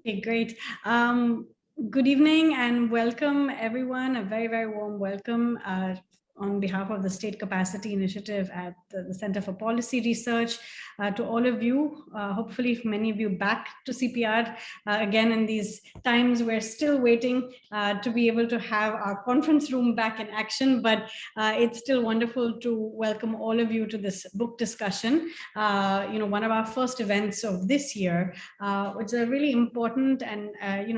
Okay, great. Good evening and welcome everyone. A very, very warm welcome on behalf of the State Capacity Initiative at the Center for Policy Research to all of you. Hopefully many of you back to CPR again in these times. We're still waiting to be able to have our conference room back in action, but it's still wonderful to welcome all of you to this book discussion. One of our first events of this year. It's a really important and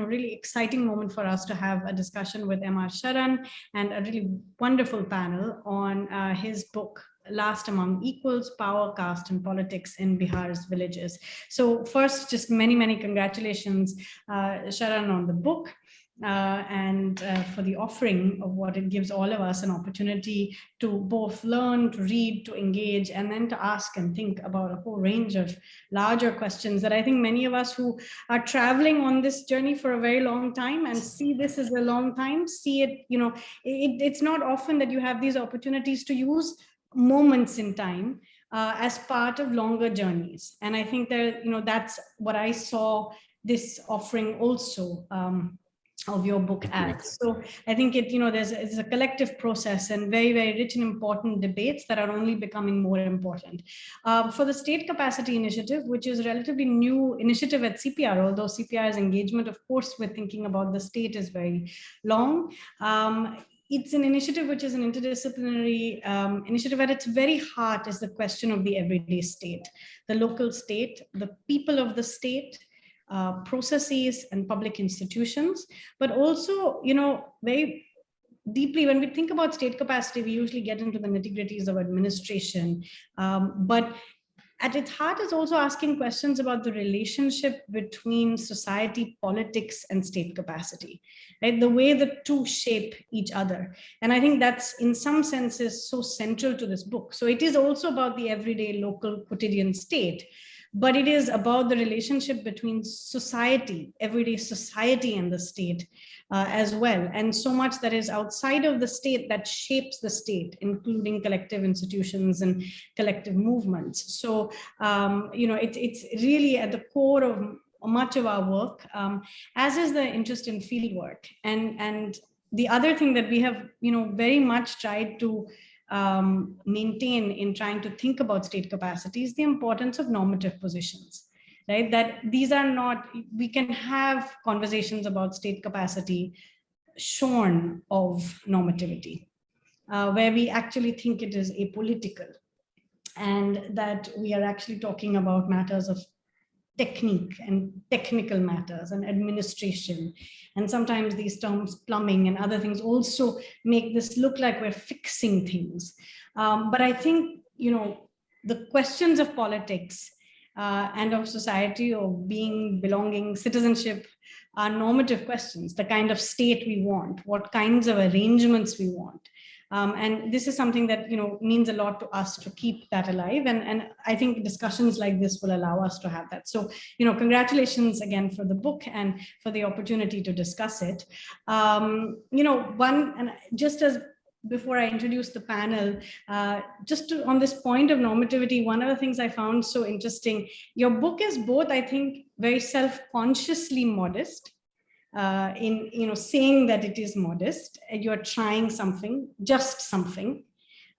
really exciting moment for us to have a discussion with M.R Sharan and a really wonderful panel on his book, Last Among Equals, Power, Caste and Politics in Bihar's Villages. So first, just many, many congratulations, Sharan, on the book. And for the offering of what it gives all of us an opportunity to both learn, to read, to engage, and then to ask and think about a whole range of larger questions that I think many of us who are traveling on this journey for a very long time and see this as a long time, see it, it's not often that you have these opportunities to use moments in time as part of longer journeys. And I think that's what I saw this offering also of your book as. So I think it's a collective process and very, very rich and important debates that are only becoming more important. For the State Capacity Initiative, which is a relatively new initiative at CPR, although CPR's engagement, of course, with thinking about the state is very long. It's an initiative which is an interdisciplinary initiative. At its very heart is the question of the everyday state, the local state, the people of the state, processes and public institutions, but also, very deeply, when we think about state capacity, we usually get into the nitty-gritties of administration. But at its heart is also asking questions about the relationship between society, politics, and state capacity, right? The way the two shape each other. And I think that's, in some senses, so central to this book. So it is also about the everyday, local, quotidian state, but it is about the relationship between society, everyday society, and the state as well. And so much that is outside of the state that shapes the state, including collective institutions and collective movements. So, it's really at the core of much of our work, as is the interest in fieldwork. And the other thing that we have, very much tried to maintain in trying to think about state capacity is the importance of normative positions, right? That these are not, we can have conversations about state capacity shorn of normativity, where we actually think it is apolitical, and that we are actually talking about matters of technique and technical matters and administration. And sometimes these terms, plumbing and other things, also make this look like we're fixing things. But I think, the questions of politics and of society, of being, belonging, citizenship, are normative questions, the kind of state we want, what kinds of arrangements we want. And this is something that, means a lot to us to keep that alive. And I think discussions like this will allow us to have that. So, congratulations again for the book and for the opportunity to discuss it. And just as before I introduce the panel, on this point of normativity, one of the things I found so interesting, your book is both, I think, very self-consciously modest, in saying that it is modest, you're trying something, just something,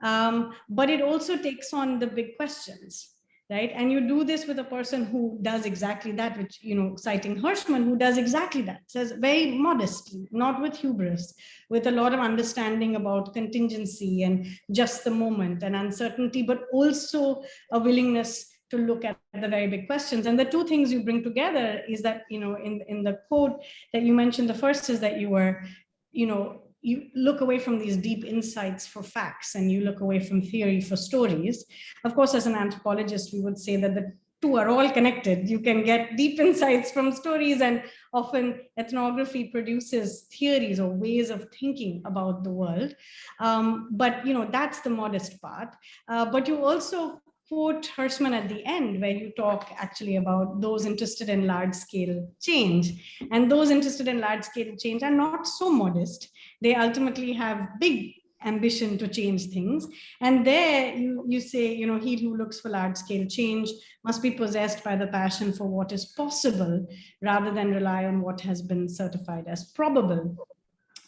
but it also takes on the big questions, right? And you do this with a person who does exactly that, which, citing Hirschman, who does exactly that, says very modestly, not with hubris, with a lot of understanding about contingency and just the moment and uncertainty, but also a willingness to look at the very big questions. And the two things you bring together is that, in the quote that you mentioned, the first is that you look away from these deep insights for facts and you look away from theory for stories. Of course, as an anthropologist, we would say that the two are all connected. You can get deep insights from stories, and often ethnography produces theories or ways of thinking about the world. But, that's the modest part. But you also quote Hirschman at the end, where you talk actually about those interested in large-scale change. And those interested in large-scale change are not so modest. They ultimately have big ambition to change things. And there you say, he who looks for large scale change must be possessed by the passion for what is possible rather than rely on what has been certified as probable.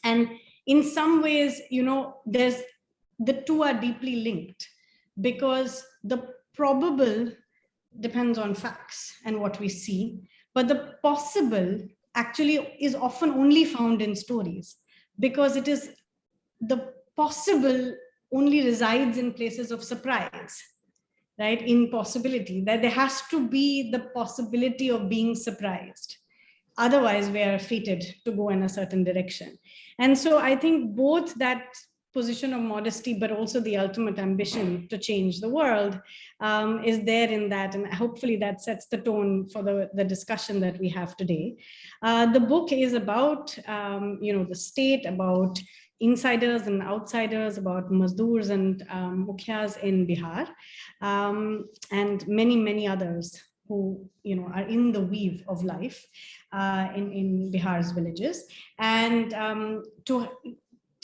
And in some ways, the two are deeply linked, because the probable depends on facts and what we see, but the possible actually is often only found in stories, because it is the possible only resides in places of surprise, right? In possibility, that there has to be the possibility of being surprised. Otherwise, we are fated to go in a certain direction. And so I think both that position of modesty, but also the ultimate ambition to change the world is there in that. And hopefully that sets the tone for the discussion that we have today. The book is about, the state, about insiders and outsiders, about mazdoors and mukhyas in Bihar, and many, many others who are in the weave of life in Bihar's villages. And to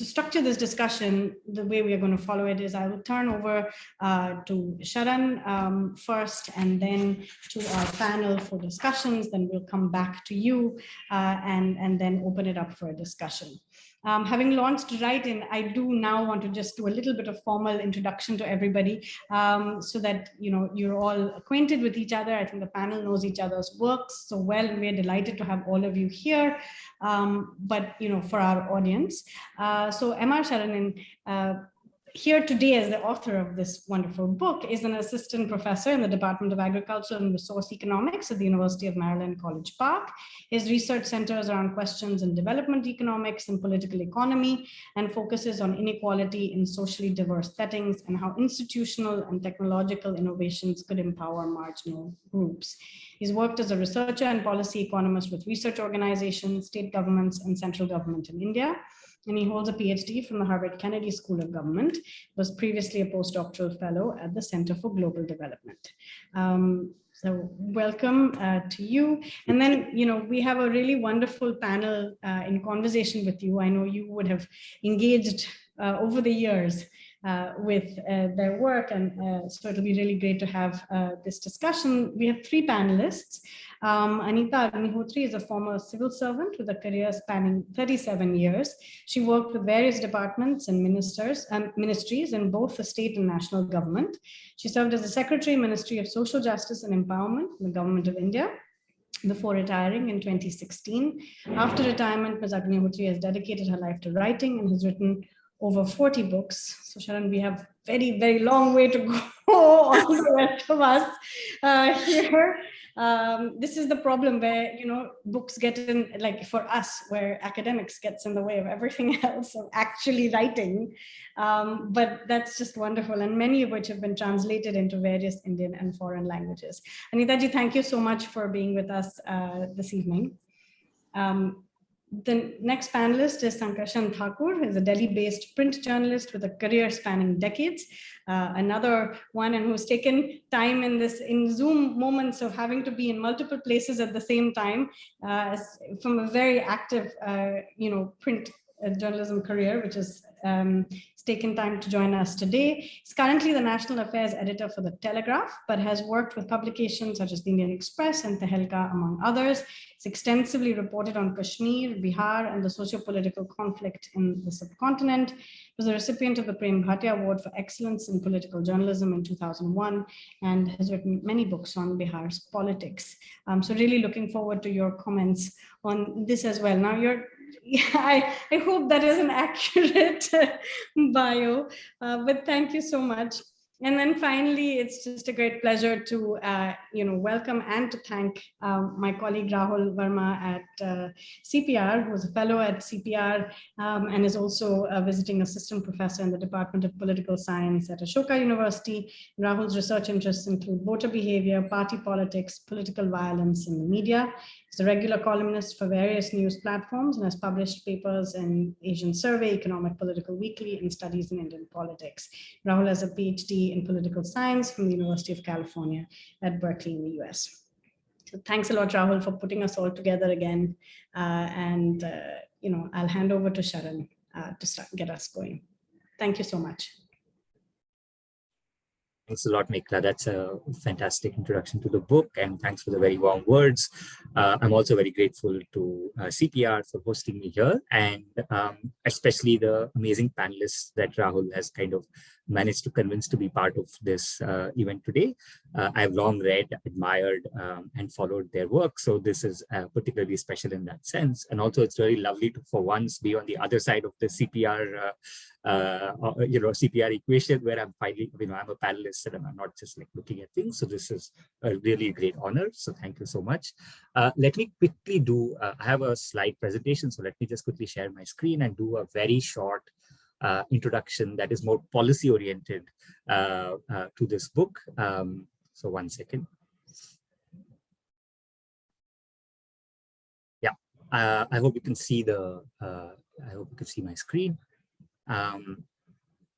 structure this discussion, the way we are going to follow it is I will turn over to Sharan first, and then to our panel for discussions. Then we'll come back to you and then open it up for a discussion. Having launched right in, I do now want to just do a little bit of formal introduction to everybody, so that you're all acquainted with each other. I think the panel knows each other's works so well, and we're delighted to have all of you here. But for our audience, so M.R Sharan, here today as the author of this wonderful book, is an assistant professor in the Department of Agriculture and Resource Economics at the University of Maryland, College Park. His research centers around questions in development economics and political economy, and focuses on inequality in socially diverse settings and how institutional and technological innovations could empower marginal groups. He's worked as a researcher and policy economist with research organizations, state governments, and central government in India. And he holds a PhD from the Harvard Kennedy School of Government, was previously a postdoctoral fellow at the Center for Global Development. So welcome to you. And then, we have a really wonderful panel in conversation with you. I know you would have engaged over the years with their work, and so it'll be really great to have this discussion. We have three panelists. Anita Agnihotri is a former civil servant with a career spanning 37 years. She worked with various departments and ministries in both the state and national government. She served as the Secretary, Ministry of Social Justice and Empowerment in the Government of India before retiring in 2016. After retirement, Ms. Agnihotri has dedicated her life to writing and has written over 40 books. So Sharan, we have very, very long way to go on the rest of us here. This is the problem where, books get in, like for us, where academics gets in the way of everything else, of actually writing. But that's just wonderful, and many of which have been translated into various Indian and foreign languages. Anita ji, thank you so much for being with us this evening. The next panelist is Sankarashan Thakur, who is a Delhi-based print journalist with a career spanning decades. Another one, and who's taken time in Zoom moments of having to be in multiple places at the same time, from a very active, print journalism career, which is taken time to join us today. He's currently the National Affairs Editor for the Telegraph, but has worked with publications such as the Indian Express and Tehelka, among others. He's extensively reported on Kashmir, Bihar, and the socio-political conflict in the subcontinent. He was a recipient of the Prem Bhatia Award for Excellence in Political Journalism in 2001, and has written many books on Bihar's politics. So really looking forward to your comments on this as well. Now, I hope that is an accurate bio, but thank you so much. And then finally, it's just a great pleasure to welcome and to thank my colleague Rahul Verma at CPR, who is a fellow at CPR and is also a visiting assistant professor in the Department of Political Science at Ashoka University. Rahul's research interests include voter behavior, party politics, political violence, and the media. He's a regular columnist for various news platforms and has published papers in Asian Survey, Economic Political Weekly, and Studies in Indian Politics. Rahul has a PhD in political science from the University of California at Berkeley in the US. So thanks a lot, Rahul, for putting us all together again. I'll hand over to Sharan to get us going. Thank you so much. Thanks a lot, Mekhala. That's a fantastic introduction to the book, and thanks for the very warm words. I'm also very grateful to CPR for hosting me here, and especially the amazing panelists that Rahul has kind of managed to convince to be part of this event today. I've long read, admired, and followed their work, so this is particularly special in that sense. And also, it's really lovely to, for once, be on the other side of the CPR CPR equation, where I'm finally, I'm a panelist and I'm not just like looking at things. So this is a really great honor. So thank you so much. Let me quickly do, I have a slide presentation. So let me just quickly share my screen and do a very short introduction that is more policy oriented to this book. So 1 second. Yeah, I hope you can see the, I hope you can see my screen.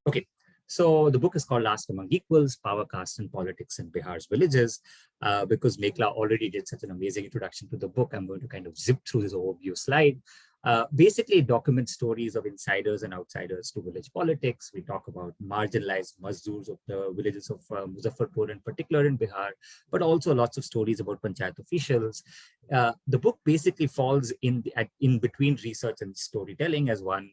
Okay, so the book is called Last Among Equals, Power, Caste and Politics in Bihar's Villages. Because Mekhala already did such an amazing introduction to the book, I'm going to kind of zip through this overview slide. Basically, it documents stories of insiders and outsiders to village politics. We talk about marginalized Mazdoors of the villages of Muzaffarpur in particular in Bihar, but also lots of stories about panchayat officials. The book basically falls in between research and storytelling, as one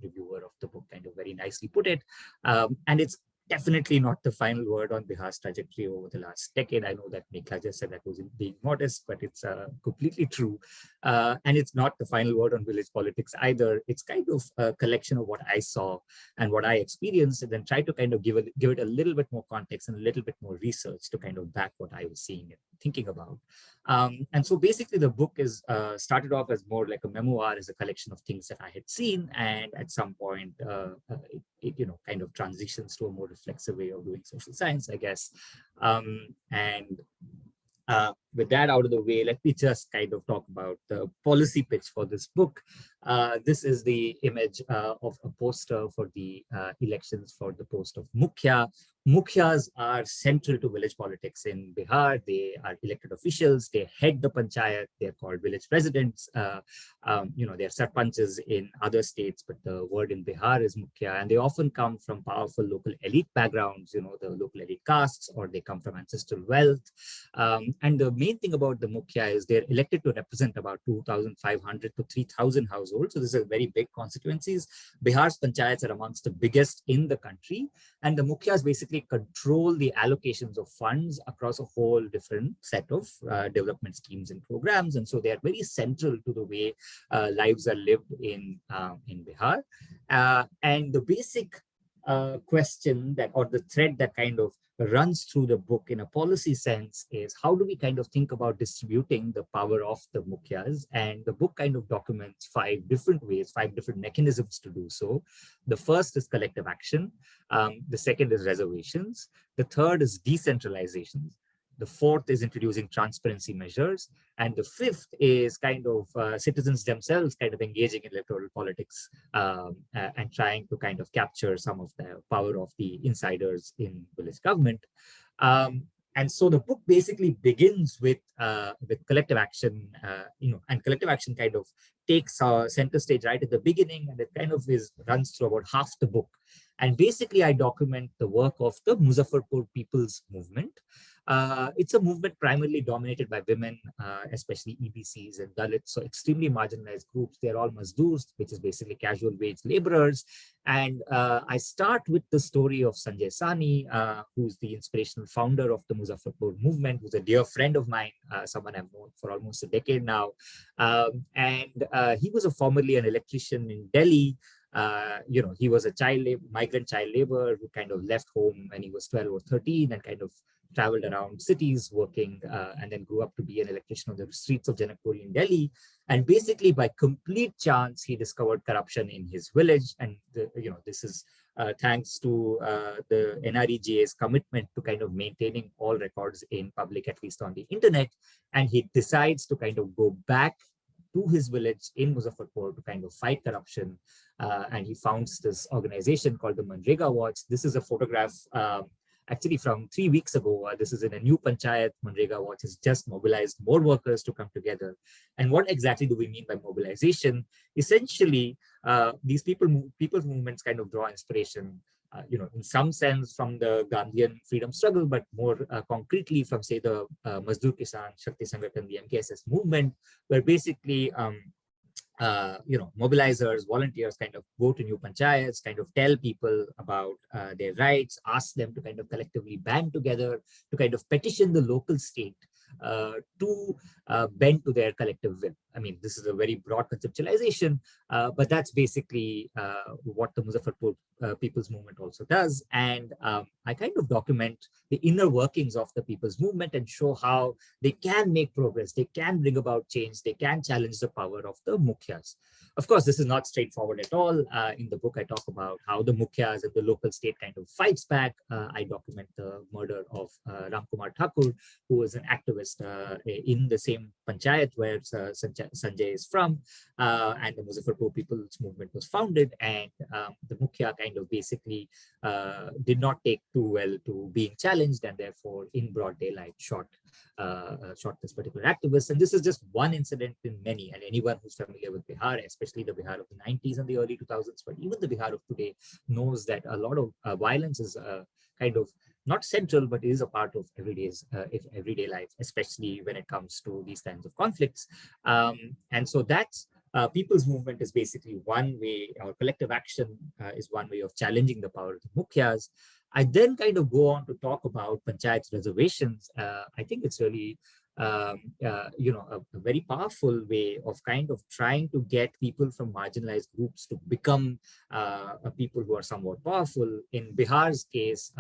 reviewer of the book kind of very nicely put it. And it's definitely not the final word on Bihar's trajectory over the last decade. I know that Mekhala just said that was being modest, but it's completely true. And it's not the final word on village politics either. It's kind of a collection of what I saw and what I experienced, and then try to kind of give it a little bit more context and a little bit more research to kind of back what I was seeing and thinking about. And so basically the book is started off as more like a memoir, as a collection of things that I had seen, and at some point it kind of transitions to a more reflexive way of doing social science, I guess. With that out of the way, let me just kind of talk about the policy pitch for this book. This is the image of a poster for the elections for the post of Mukhya. Mukhyas are central to village politics in Bihar. They are elected officials. They head the panchayat. They're called village presidents. They're sarpanches in other states, but the word in Bihar is Mukhya. And they often come from powerful local elite backgrounds, the local elite castes, or they come from ancestral wealth. And the main thing about the Mukhya is they're elected to represent about 2,500 to 3,000 households. So this is very big constituencies. Bihar's panchayats are amongst the biggest in the country. And the Mukhyas basically control the allocations of funds across a whole different set of development schemes and programs. And so they are very central to the way lives are lived in Bihar. And the basic question that, or the thread that kind of runs through the book in a policy sense, is how do we kind of think about distributing the power of the Mukhyas? And the book kind of documents 5 different ways, 5 different mechanisms to do so. The first is collective action. The second is reservations. The third is decentralization. The fourth is introducing transparency measures. And the fifth is kind of citizens themselves kind of engaging in electoral politics and trying to kind of capture some of the power of the insiders in village government. And so the book basically begins with collective action, and collective action kind of takes center stage right at the beginning, and it kind of runs through about half the book. And basically, I document the work of the Muzaffarpur People's Movement. It's a movement primarily dominated by women, especially EBCs and Dalits, so extremely marginalized groups. They're all Mazdoors, which is basically casual wage laborers. And I start with the story of Sanjay Sani, who's the inspirational founder of the Muzaffarpur movement, who's a dear friend of mine, someone I've known for almost a decade now. And he was formerly an electrician in Delhi. He was a migrant child laborer who kind of left home when he was 12 or 13 and kind of traveled around cities working, and then grew up to be an electrician on the streets of Janakpuri in Delhi. And basically, by complete chance, he discovered corruption in his village. And this is thanks to the NREGA's commitment to kind of maintaining all records in public, at least on the internet. And he decides to kind of go back to his village in Muzaffarpur to kind of fight corruption. And he founds this organization called the Manrega Watch. This is a photograph actually from 3 weeks ago. This is in a new panchayat. Manrega Watch has just mobilized more workers to come together. And what exactly do we mean by mobilization? Essentially, these people's movements kind of draw inspiration, in some sense from the Gandhian freedom struggle, but more concretely from, say, the Mazdoor Kisan Shakti Sangathan, the MKSS movement, where basically mobilizers, volunteers kind of go to new panchayats, kind of tell people about their rights, ask them to kind of collectively band together to kind of petition the local state to bend to their collective will. I mean, this is a very broad conceptualization, but that's basically what the Muzaffarpur People's Movement also does. And I kind of document the inner workings of the People's Movement and show how they can make progress, they can bring about change, they can challenge the power of the mukhyas. Of course, this is not straightforward at all. In the book, I talk about how the mukhyas and the local state kind of fights back. I document the murder of Ramkumar Thakur, who was an activist in the same panchayat where Sanjay is from, and the Muzaffarpur People's Movement was founded, and the mukhya kind of basically did not take too well to being challenged, and therefore in broad daylight shot this particular activist. And this is just one incident in many, and anyone who's familiar with Bihar, especially the Bihar of the 90s and the early 2000s, but even the Bihar of today, knows that a lot of violence is kind of not central, but is a part of everyday life, especially when it comes to these kinds of conflicts. And so that's People's Movement is basically one way, or collective action is one way of challenging the power of the mukhyas. I then kind of go on to talk about panchayats reservations. I think it's really a very powerful way of kind of trying to get people from marginalized groups to become people who are somewhat powerful. In Bihar's case,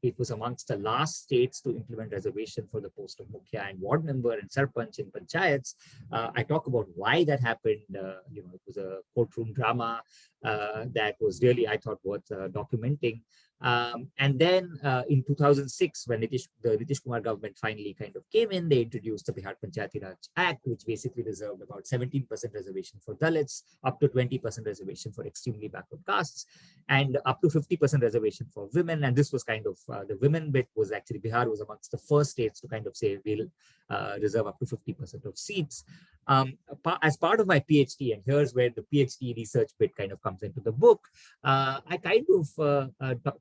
it was amongst the last states to implement reservation for the post of mukhya and ward member and sarpanch in panchayats. I talk about why that happened. It was a courtroom drama that was really, I thought, worth documenting. And then in 2006, when the Nitish Kumar government finally kind of came in, they introduced the Bihar Panchayati Raj Act, which basically reserved about 17% reservation for Dalits, up to 20% reservation for extremely backward castes, and up to 50% reservation for women. And this was kind of, the women bit was actually, Bihar was amongst the first states to kind of say, we'll reserve up to 50% of seats. As part of my PhD, and here's where the PhD research bit kind of comes into the book, I kind of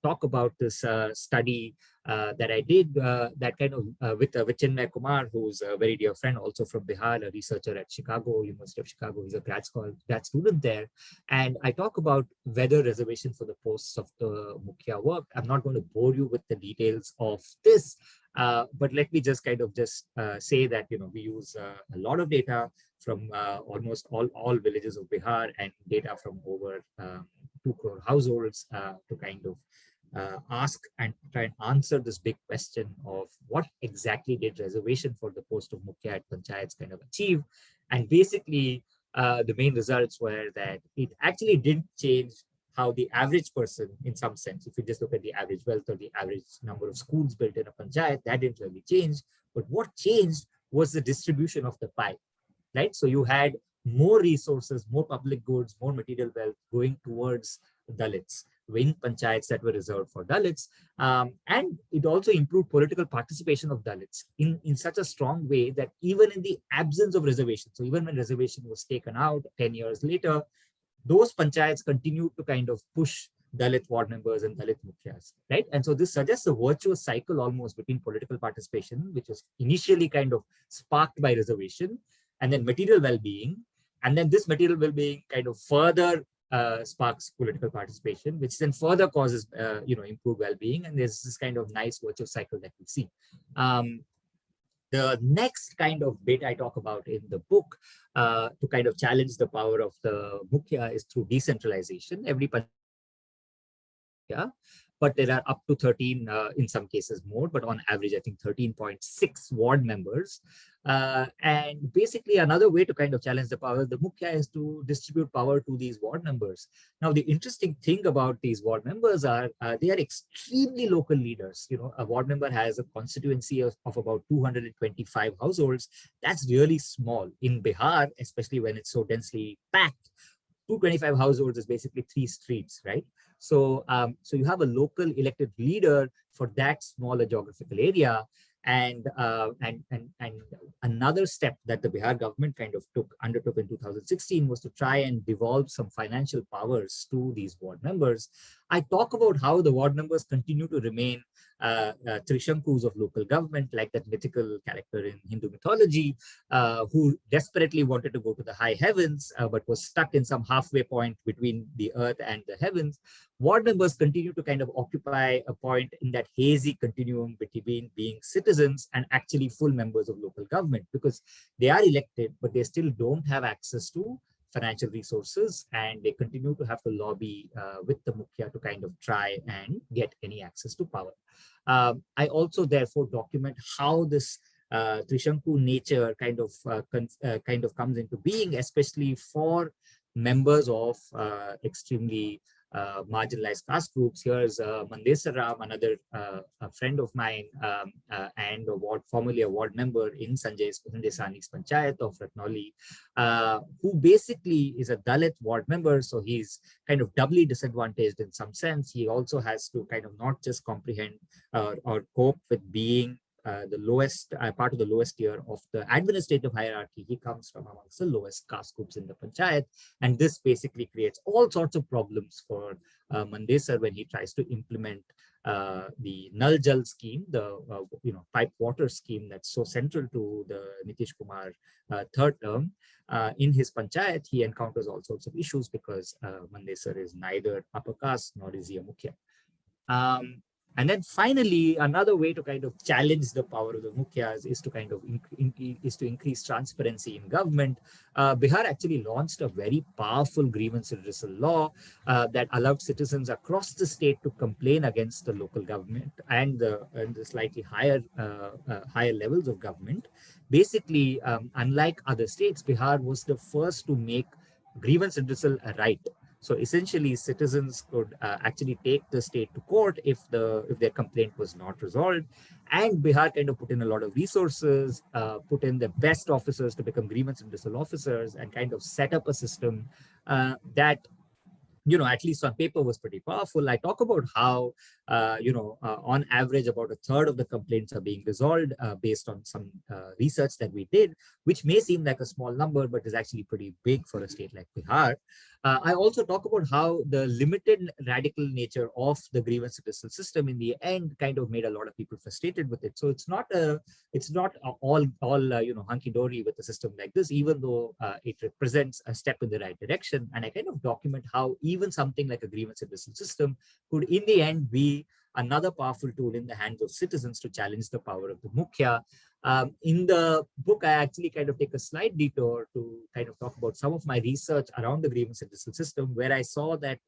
talk about this study that I did that kind of with Chinmay Kumar, who's a very dear friend also from Bihar, a researcher at University of Chicago. He's a grad student there. And I talk about whether reservation for the posts of the mukhya worked. I'm not going to bore you with the details of this, but let me just kind of say that, we use a lot of data from almost all villages of Bihar and data from over 2 crore households to kind of ask and try and answer this big question of what exactly did reservation for the post of mukhya at panchayats kind of achieve. And basically, the main results were that it actually didn't change how the average person, in some sense, if you just look at the average wealth or the average number of schools built in a panchayat, that didn't really change. But what changed was the distribution of the pie, right? So you had more resources, more public goods, more material wealth going towards Dalits, in panchayats that were reserved for Dalits. And it also improved political participation of Dalits in such a strong way that even in the absence of reservation, so even when reservation was taken out 10 years later, those panchayats continued to kind of push Dalit ward members and Dalit mukhyas, right? And so this suggests a virtuous cycle almost between political participation, which was initially kind of sparked by reservation, and then material well-being. And then this material well-being kind of further sparks political participation, which then further causes, improved well-being. And there's this kind of nice virtuous cycle that we see. The next kind of bit I talk about in the book to kind of challenge the power of the mukhya is through decentralization. Every but there are up to 13, in some cases more, but on average, I think 13.6 ward members. And basically another way to kind of challenge the power of the mukhya is to distribute power to these ward members. Now, the interesting thing about these ward members are they are extremely local leaders. A ward member has a constituency of about 225 households. That's really small. In Bihar, especially when it's so densely packed, 225 households is basically 3 streets, right? So, so you have a local elected leader for that smaller geographical area. And another step that the Bihar government kind of undertook in 2016 was to try and devolve some financial powers to these ward members. I talk about how the ward members continue to remain Trishankus of local government, like that mythical character in Hindu mythology, who desperately wanted to go to the high heavens, but was stuck in some halfway point between the earth and the heavens. Ward members continue to kind of occupy a point in that hazy continuum between being citizens and actually full members of local government, because they are elected, but they still don't have access to financial resources, and they continue to have to lobby with the Mukhya to kind of try and get any access to power. I also therefore document how this Trishanku nature kind of comes into being, especially for members of extremely marginalized caste groups. Here's Mandesar, another a friend of mine, and formerly a ward member in Sanjay Sani's Panchayat of Ratnauli, who basically is a Dalit ward member. So he's kind of doubly disadvantaged in some sense. He also has to kind of not just comprehend or cope with being the lowest part of the lowest tier of the administrative hierarchy. He comes from amongst the lowest caste groups in the panchayat, and this basically creates all sorts of problems for Mandesar when he tries to implement the Nal Jal scheme, the pipe water scheme that's so central to the Nitish Kumar third term. In his panchayat, he encounters all sorts of issues because Mandesar is neither upper caste nor is he a mukhya. And then finally, another way to kind of challenge the power of the mukhyas is to kind of increase transparency in government. Bihar actually launched a very powerful grievance redressal law that allowed citizens across the state to complain against the local government and the slightly higher levels of government. Basically, unlike other states, Bihar was the first to make grievance redressal a right. So essentially, citizens could actually take the state to court if their complaint was not resolved. And Bihar kind of put in a lot of resources, put in the best officers to become grievance redressal officers, and kind of set up a system that, at least on paper, was pretty powerful. I talk about how, on average, about a third of the complaints are being resolved based on some research that we did, which may seem like a small number, but is actually pretty big for a state like Bihar. I also talk about how the limited radical nature of the grievance redressal system in the end kind of made a lot of people frustrated with it. So it's not all hunky dory with a system like this, even though it represents a step in the right direction. And I kind of document how even something like a grievance redressal system could, in the end, be another powerful tool in the hands of citizens to challenge the power of the mukhya. In the book, I actually kind of take a slight detour to kind of talk about some of my research around the grievance redressal system, where I saw that,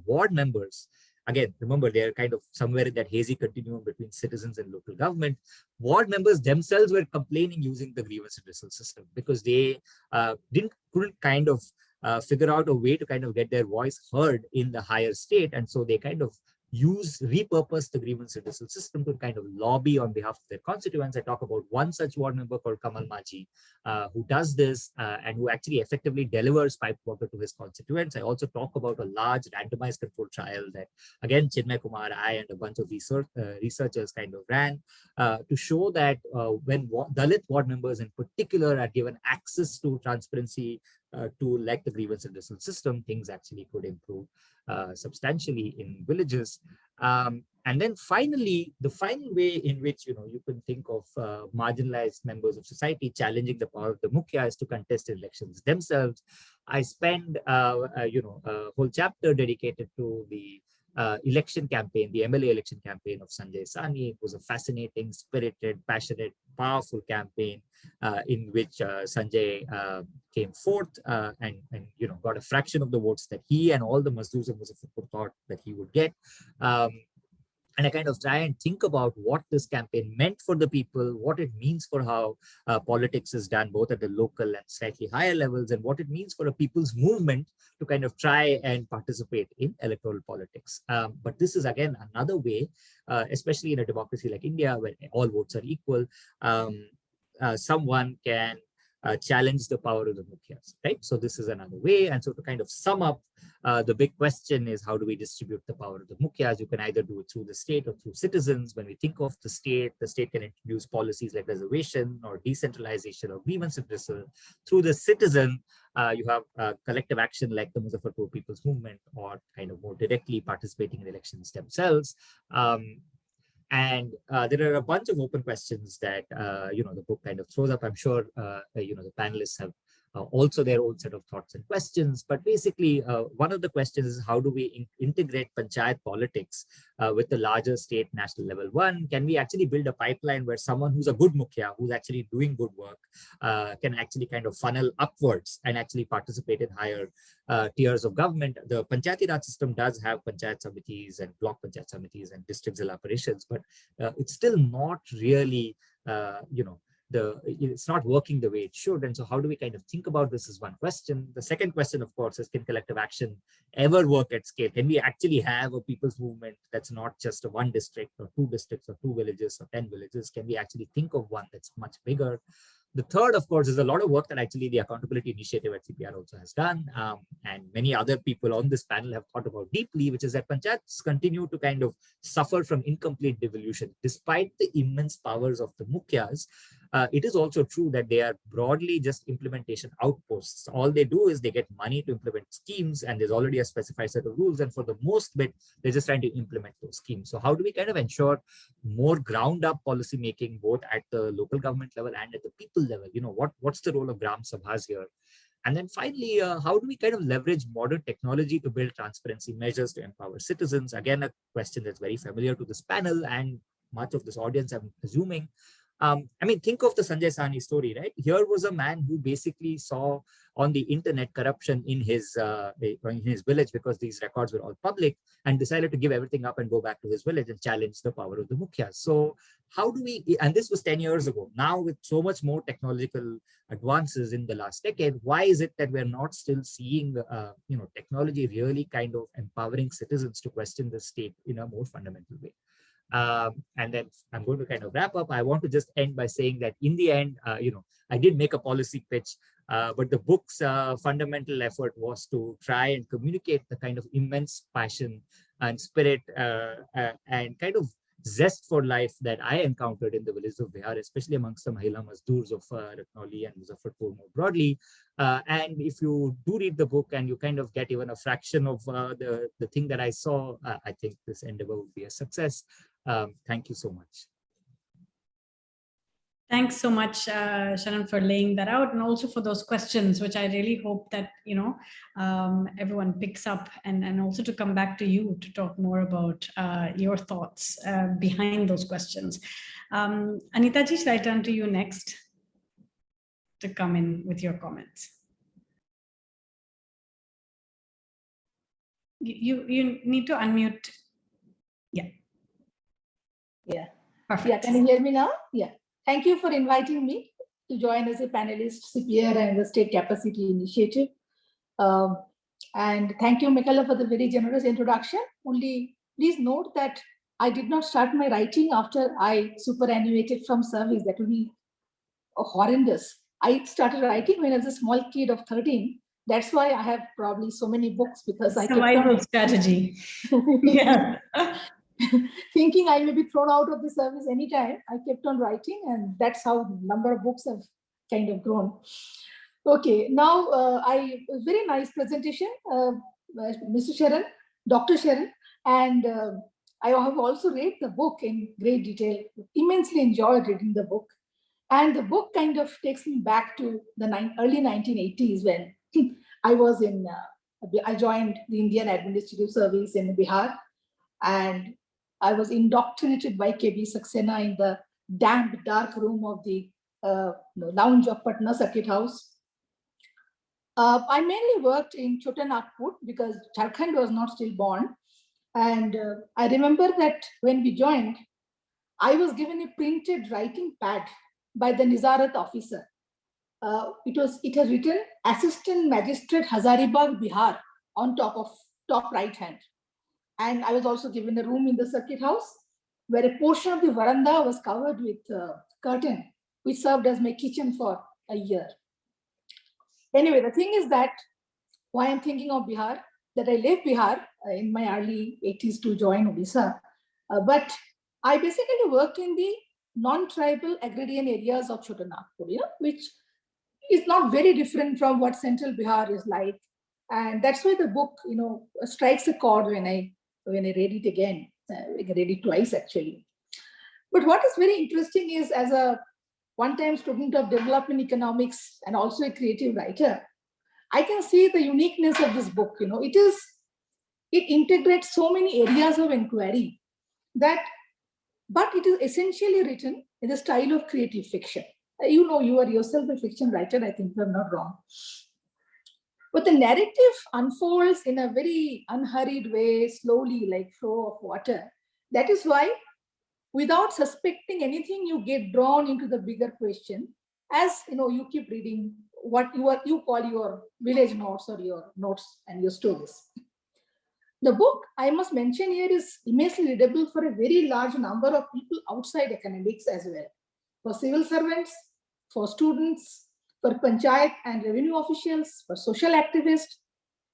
ward members, again, remember, they're kind of somewhere in that hazy continuum between citizens and local government. Ward members themselves were complaining using the grievance redressal system because they couldn't kind of figure out a way to kind of get their voice heard in the higher state. And so they kind of repurpose the grievance redressal system to kind of lobby on behalf of their constituents. I talk about one such ward member called Kamal Maji, who does this and who actually effectively delivers pipe water to his constituents. I also talk about a large randomized control trial that, again, Chinmay Kumar, I, and a bunch of researchers kind of ran to show that when Dalit ward members in particular are given access to transparency to like the grievance redressal system, things actually could improve substantially in villages. And then finally, the final way in which you can think of marginalized members of society challenging the power of the mukhya is to contest elections themselves. I spend a whole chapter dedicated to the election campaign, the MLA election campaign of Sanjay Sani. It was a fascinating, spirited, passionate, powerful campaign in which Sanjay came fourth and got a fraction of the votes that he and all the Mazdoors of Muzaffarpur thought that he would get. And I kind of try and think about what this campaign meant for the people, what it means for how politics is done, both at the local and slightly higher levels, and what it means for a people's movement to kind of try and participate in electoral politics. But this is, again, another way, especially in a democracy like India, where all votes are equal, someone can challenge the power of the mukhyas, right? So this is another way. And so to kind of sum up, the big question is, how do we distribute the power of the mukhyas? You can either do it through the state or through citizens. When we think of the state can introduce policies like reservation or decentralization or grievance redressal. Through the citizen, you have collective action like the Muzaffarpur People's Movement, or kind of more directly participating in elections themselves. And there are a bunch of open questions that the book kind of throws up. I'm sure the panelists have also their own set of thoughts and questions. But basically, one of the questions is, how do we integrate panchayat politics with the larger state national level one? Can we actually build a pipeline where someone who's a good mukhya, who's actually doing good work, can actually kind of funnel upwards and actually participate in higher tiers of government? The Panchayati Raj system does have panchayat samitis and block panchayat samitis and district zilla operations, but it's still not really, it's not working the way it should. And so how do we kind of think about this is one question. The second question, of course, is, can collective action ever work at scale? Can we actually have a people's movement that's not just a one district or two districts or two villages or 10 villages? Can we actually think of one that's much bigger? The third, of course, is a lot of work that actually the Accountability Initiative at CPR also has done, and many other people on this panel have thought about deeply, which is that panchayats continue to kind of suffer from incomplete devolution. Despite the immense powers of the mukhyas, it is also true that they are broadly just implementation outposts. All they do is they get money to implement schemes, and there's already a specified set of rules, and for the most bit, they're just trying to implement those schemes. So how do we kind of ensure more ground-up policy making, both at the local government level and at the people level? What's the role of Gram Sabhas here? And then finally, how do we kind of leverage modern technology to build transparency measures to empower citizens? Again, a question that's very familiar to this panel and much of this audience, I'm assuming. Think of the Sanjay Sahni story, right? Here was a man who basically saw on the internet corruption in his village, because these records were all public, and decided to give everything up and go back to his village and challenge the power of the mukhyas. So how do we, and this was 10 years ago, now with so much more technological advances in the last decade, why is it that we're not still seeing technology really kind of empowering citizens to question the state in a more fundamental way? And then I'm going to kind of wrap up. I want to just end by saying that in the end, I did make a policy pitch, but the book's fundamental effort was to try and communicate the kind of immense passion and spirit and kind of zest for life that I encountered in the villages of Bihar, especially amongst the Mahila Mazdoors of Ratnauli and Muzaffarpur more broadly. And if you do read the book and you kind of get even a fraction of the thing that I saw, I think this endeavor would be a success. Thank you so much. Thanks so much, Sharan, for laying that out, and also for those questions, which I really hope that everyone picks up, and also to come back to you to talk more about your thoughts behind those questions. Anita ji, shall I turn to you next to come in with your comments? You need to unmute. Yeah. Yeah. Perfect. Yeah. Can you hear me now? Yeah. Thank you for inviting me to join as a panelist, CPR and the State Capacity Initiative. And thank you, Mekhala, for the very generous introduction. Only please note that I did not start my writing after I superannuated from service. That would be horrendous. I started writing when I was a small kid of 13. That's why I have probably so many books, because I survival strategy. Yeah. Thinking I may be thrown out of the service anytime, I kept on writing, and that's how the number of books have kind of grown. Okay, now very nice presentation, Mr. Sharan, Dr. Sharan, and I have also read the book in great detail. Immensely enjoyed reading the book, and the book kind of takes me back to the early 1980s when I joined the Indian Administrative Service in Bihar, and I was indoctrinated by KB Saxena in the damp, dark room of the lounge of Patna Circuit House. I mainly worked in Chota Nagpur because Jharkhand was not still born. And I remember that when we joined, I was given a printed writing pad by the Nizarat officer. It has written Assistant Magistrate Hazaribagh, Bihar on top right hand. And I was also given a room in the circuit house where a portion of the veranda was covered with curtain, which served as my kitchen for a year. Anyway, the thing is that why I'm thinking of Bihar, that I left Bihar in my early 80s to join Odisha. But I basically worked in the non-tribal agrarian areas of Chota Nagpur, which is not very different from what central Bihar is like. And that's why the book, strikes a chord when I read it again. I read it twice actually. But what is very interesting is, as a one-time student of development economics and also a creative writer, I can see the uniqueness of this book. It integrates so many areas of inquiry but it is essentially written in the style of creative fiction. You are yourself a fiction writer, I think, if I'm not wrong. But the narrative unfolds in a very unhurried way, slowly, like flow of water. That is why, without suspecting anything, you get drawn into the bigger question as you keep reading what you call your village notes or your notes and your stories. The book, I must mention here, is immensely readable for a very large number of people outside academics as well. For civil servants, for students, for panchayat and revenue officials, for social activists.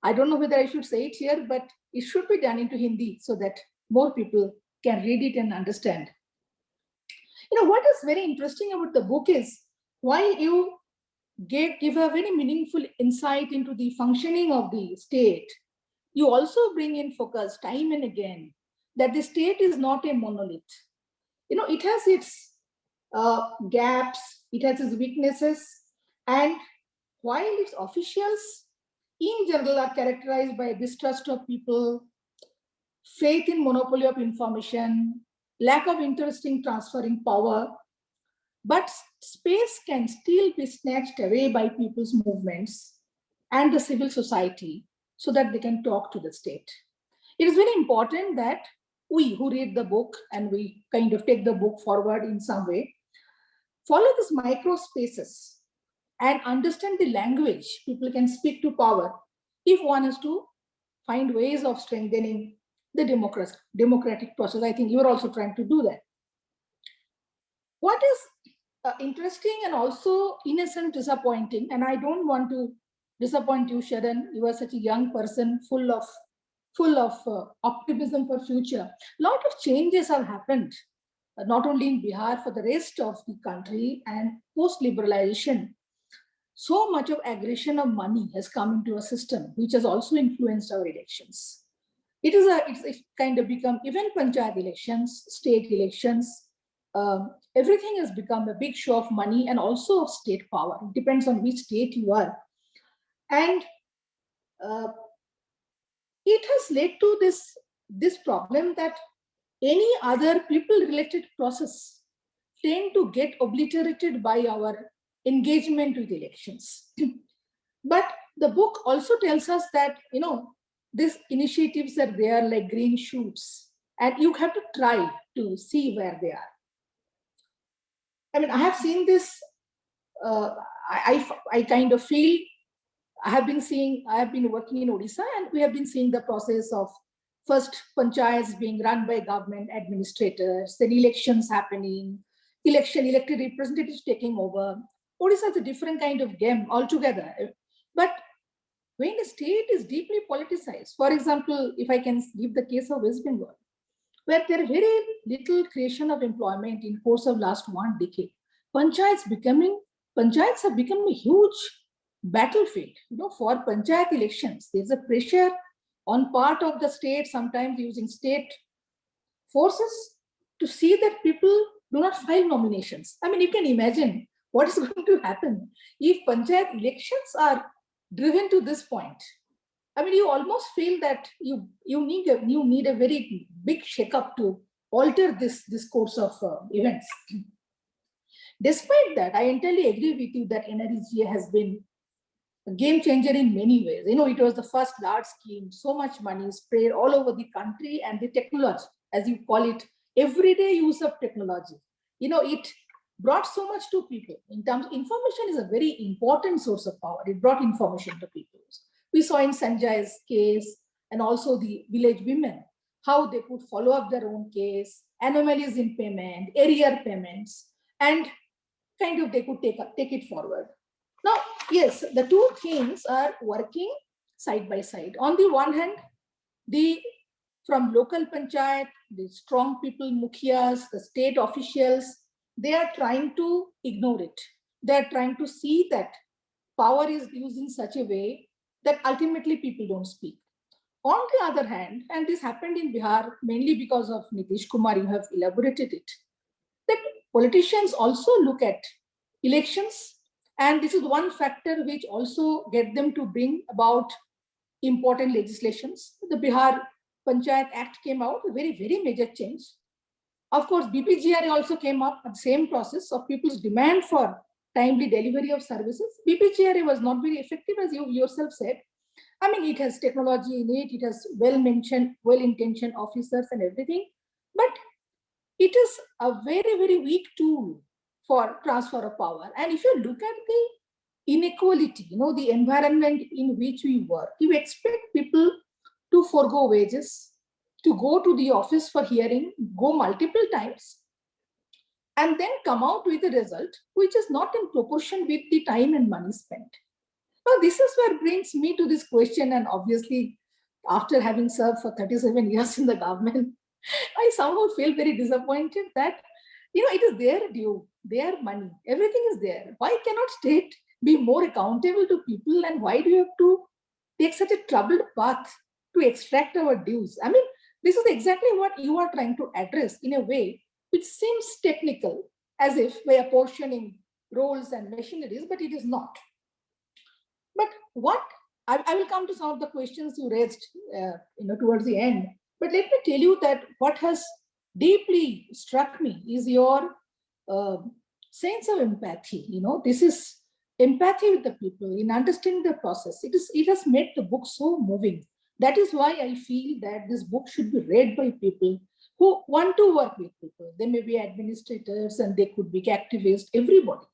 I don't know whether I should say it here, but it should be done into Hindi so that more people can read it and understand. What is very interesting about the book is, while you give a very meaningful insight into the functioning of the state, you also bring in focus time and again that the state is not a monolith. It has its gaps, it has its weaknesses, and while its officials in general are characterized by distrust of people, faith in monopoly of information, lack of interest in transferring power, but space can still be snatched away by people's movements and the civil society so that they can talk to the state. It is very important that we who read the book and we kind of take the book forward in some way, follow these micro spaces and understand the language people can speak to power if one is to find ways of strengthening the democratic process. I think you're also trying to do that. What is interesting and also innocent disappointing, and I don't want to disappoint you, Sharan, you are such a young person full of optimism for future. A lot of changes have happened, not only in Bihar, for the rest of the country, and post-liberalization. So much of aggression of money has come into a system which has also influenced our elections. It's kind of become, even panchayat elections, state elections, everything has become a big show of money and also of state power. It depends on which state you are. And it has led to this problem that any other people-related process tend to get obliterated by our engagement with elections. But the book also tells us that, these initiatives are there like green shoots, and you have to try to see where they are. I mean, I have seen this, I kind of feel, I have been working in Odisha, and we have been seeing the process of first panchayats being run by government administrators, then elections happening, elected representatives taking over. Odisha is a different kind of game altogether. But when the state is deeply politicized, for example, if I can give the case of West Bengal, where there is very little creation of employment in course of last 1 decade, panchayats have become a huge battlefield. For panchayat elections, there's a pressure on part of the state, sometimes using state forces, to see that people do not file nominations. I mean, you can imagine what is going to happen if panchayat elections are driven to this point. I mean, you almost feel that you need a very big shakeup to alter this course of events. Despite that, I entirely agree with you that NREGA has been a game changer in many ways. It was the first large scheme, so much money sprayed all over the country, and the technology, as you call it, everyday use of technology. It brought so much to people. In terms of information is a very important source of power. It brought information to people. We saw in Sanjay's case, and also the village women, how they could follow up their own case, anomalies in payment, arrear payments, and kind of they could take it forward. Now, yes, the two things are working side by side. On the one hand, from local panchayat, the strong people, mukhias, the state officials, they are trying to ignore it. They are trying to see that power is used in such a way that ultimately people don't speak. On the other hand, and this happened in Bihar mainly because of Nitish Kumar, you have elaborated it, that politicians also look at elections, and this is one factor which also get them to bring about important legislations. The Bihar Panchayat Act came out, a very, very major change. Of course, BPGRA also came up at the same process of people's demand for timely delivery of services. BPGRA was not very effective, as you yourself said. I mean, it has technology in it, it has well-mentioned, well-intentioned officers and everything, but it is a very, very weak tool for transfer of power. And if you look at the inequality, the environment in which we work, you expect people to forego wages, to go to the office for hearing, go multiple times, and then come out with a result which is not in proportion with the time and money spent. Now, this is what brings me to this question, and obviously, after having served for 37 years in the government, I somehow feel very disappointed that, it is their due, their money, everything is there. Why cannot state be more accountable to people, and why do you have to take such a troubled path to extract our dues? I mean, this is exactly what you are trying to address in a way which seems technical, as if by apportioning roles and machineries, but it is not. But what I will come to some of the questions you raised, towards the end. But let me tell you that what has deeply struck me is your sense of empathy. This is empathy with the people in understanding the process. It has made the book so moving. That is why I feel that this book should be read by people who want to work with people. They may be administrators and they could be activists, everybody.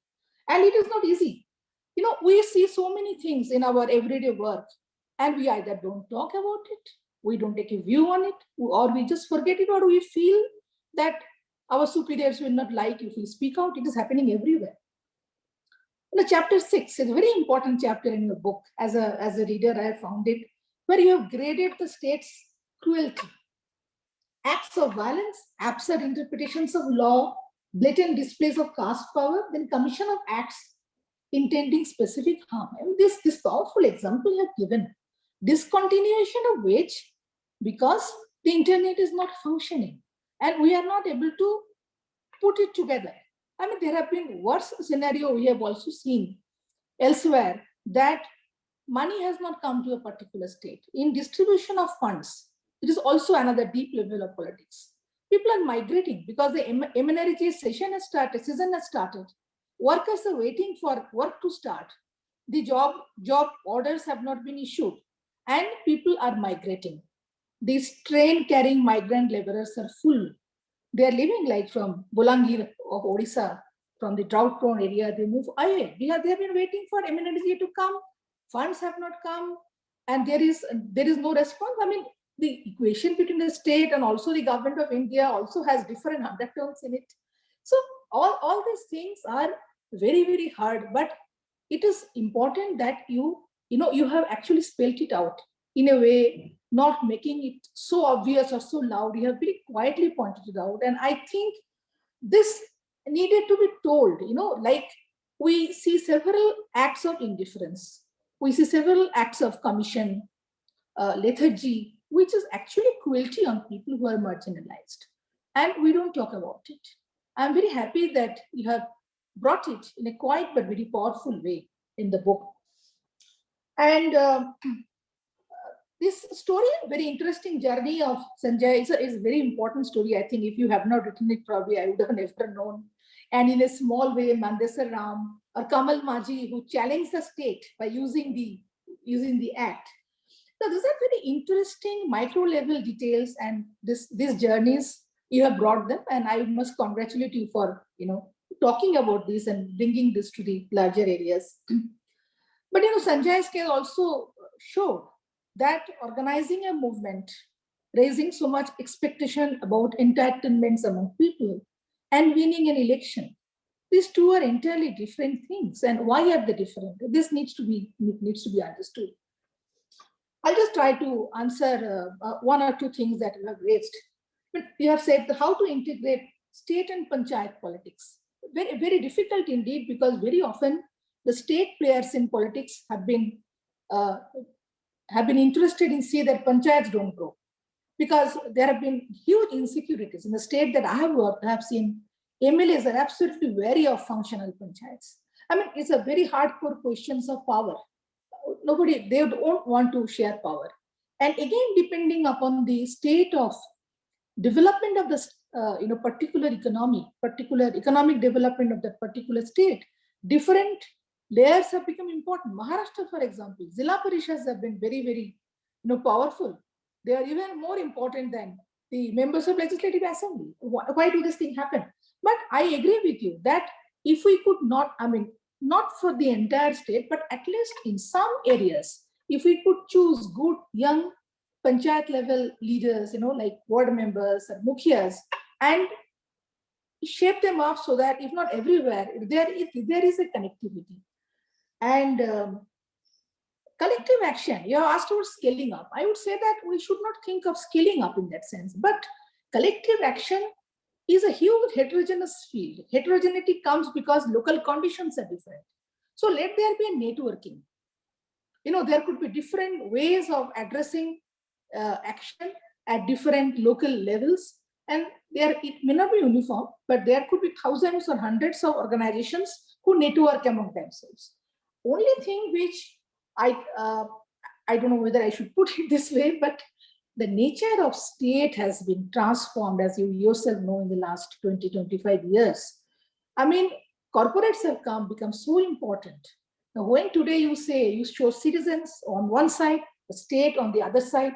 And it is not easy. We see so many things in our everyday work, and we either don't talk about it, we don't take a view on it, or we just forget it, or we feel that our superiors will not like if we speak out. It is happening everywhere. Chapter 6 is a very important chapter in your book. As a reader, I have found it, where you have graded the state's cruelty, acts of violence, absurd interpretations of law, blatant displays of caste power, then commission of acts intending specific harm. And this powerful example you have given, discontinuation of which, because the internet is not functioning and we are not able to put it together. I mean, there have been worse scenario we have also seen elsewhere, that money has not come to a particular state. In distribution of funds, it is also another deep level of politics. People are migrating because the MNRG season has started. Workers are waiting for work to start. The job orders have not been issued, and people are migrating. These train carrying migrant laborers are full. They are living like from Bolangir of Odisha, from the drought prone area. They move away. They have been waiting for MNRG to come. Funds have not come, and there is no response. I mean, the equation between the state and also the government of India also has different undertones in it. So all these things are very, very hard, but it is important that you have actually spelled it out in a way, not making it so obvious or so loud. You have very quietly pointed it out, and I think this needed to be told. Like, we see several acts of indifference, we see several acts of commission, lethargy, which is actually cruelty on people who are marginalized, and we don't talk about it. I'm very happy that you have brought it in a quiet but very powerful way in the book. And this story, very interesting journey of Sanjay, is a very important story. I think if you have not written it, probably I would have never known. And in a small way, Mandesar Ram or Kamal Maji, who challenged the state by using the act. So these are very interesting micro level details, and these journeys you have brought them, and I must congratulate you for talking about this and bringing this to the larger areas. But Sanjay's case also showed that organizing a movement, raising so much expectation about entitlements among people, and winning an election These two are entirely different things. And why are they different? This needs to be understood. I'll just try to answer one or two things that you have raised. But you have said how to integrate state and panchayat politics. Very, very difficult indeed, because very often the state players in politics have been interested in see that panchayats don't grow, because there have been huge insecurities in the state that I have worked. I have seen MLAs are absolutely wary of functional panchayats. I mean, it's a very hardcore questions of power. They don't want to share power. And again, depending upon the state of development of the particular economic development of that particular state, different layers have become important. Maharashtra, for example, Zilla Parishads have been very, very powerful. They are even more important than the members of Legislative Assembly. Why do this thing happen? But I agree with you that if we could not, not for the entire state, but at least in some areas, if we could choose good young panchayat level leaders, like ward members or mukhias, and shape them up so that if not everywhere, there is a connectivity. And collective action, you have asked about scaling up. I would say that we should not think of scaling up in that sense, but collective action is a huge heterogeneous field. Heterogeneity comes because local conditions are different. So let there be a networking. There could be different ways of addressing action at different local levels. And it may not be uniform, but there could be thousands or hundreds of organizations who network among themselves. Only thing which I don't know whether I should put it this way, but the nature of state has been transformed, as you yourself know, in the last 20, 25 years. Corporates have become so important. Now, when today you show citizens on one side, the state on the other side,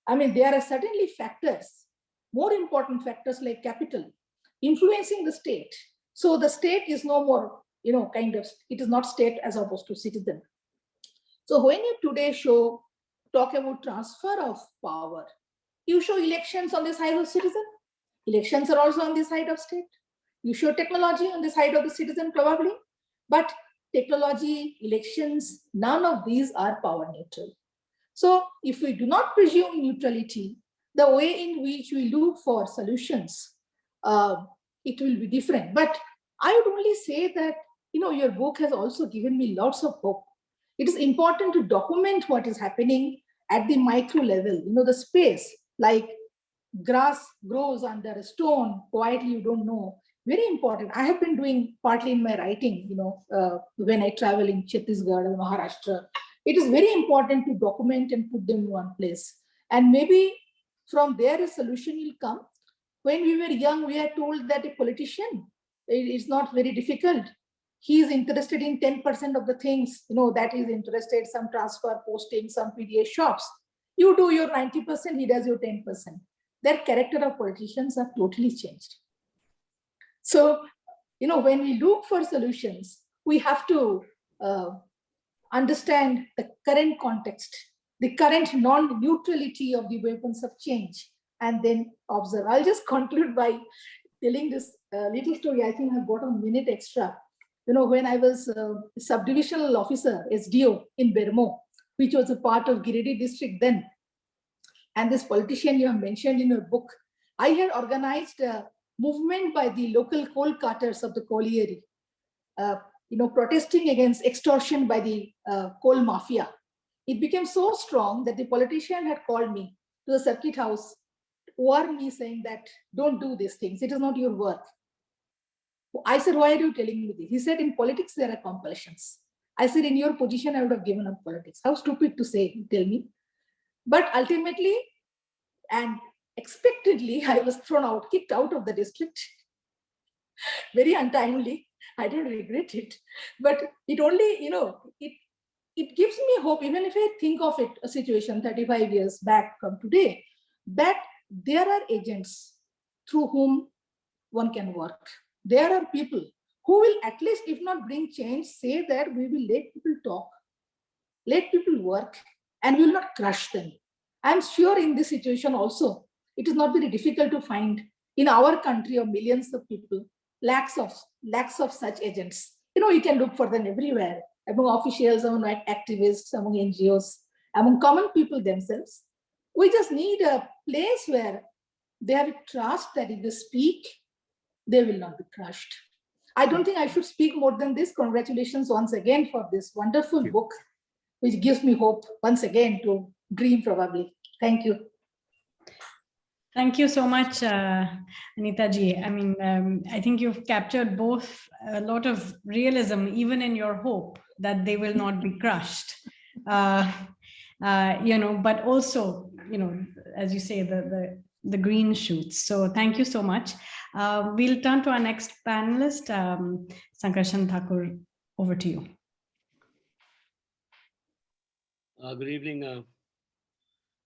there are certainly factors, more important factors like capital, influencing the state. So the state is no more, it is not state as opposed to citizen. So when you today talk about transfer of power, you show elections on the side of citizen. Elections are also on the side of state. You show technology on the side of the citizen probably, but technology, elections, none of these are power neutral. So if we do not presume neutrality, the way in which we look for solutions, it will be different. But I would only say that, your book has also given me lots of hope. It is important to document what is happening at the micro level, the space, like grass grows under a stone, quietly, you don't know. Very important. I have been doing partly in my writing, when I travel in Chhattisgarh or Maharashtra. It is very important to document and put them in one place. And maybe from there a solution will come. When we were young, we are told that a politician, it's not very difficult. He is interested in 10% of the things, that is interested, some transfer, posting, some PDA shops. You do your 90%, he does your 10%. Their character of politicians are totally changed. So, when we look for solutions, we have to understand the current context, the current non-neutrality of the weapons of change, and then observe. I'll just conclude by telling this little story. I think I've got a minute extra. When I was a subdivisional officer, SDO in Verma, which was a part of Giridih district then, and this politician you have mentioned in your book, I had organized a movement by the local coal carters of the colliery, protesting against extortion by the coal mafia. It became so strong that the politician had called me to the circuit house, warned me saying that, don't do these things, it is not your work. I said, why are you telling me this? He said, in politics, there are compulsions. I said, in your position, I would have given up politics. How stupid to say, tell me. But ultimately, and expectedly, I was kicked out of the district. Very untimely. I don't regret it. But it only, it gives me hope, even if I think of it, a situation 35 years back from today, that there are agents through whom one can work. There are people who will at least, if not bring change, say that we will let people talk, let people work, and we will not crush them. I'm sure in this situation also, it is not very difficult to find in our country of millions of people lacks of such agents. You can look for them everywhere, among officials, among activists, among NGOs, among common people themselves. We just need a place where they have trust that if they speak, they will not be crushed. I don't think I should speak more than this. Congratulations once again for this wonderful book, which gives me hope once again to dream probably. Thank you. Thank you so much, Anita ji. I mean, I think you've captured both a lot of realism, even in your hope that they will not be crushed. But also, as you say, the green shoots. So thank you so much. We'll turn to our next panelist, Sankarashan Thakur. Over to you. Good evening.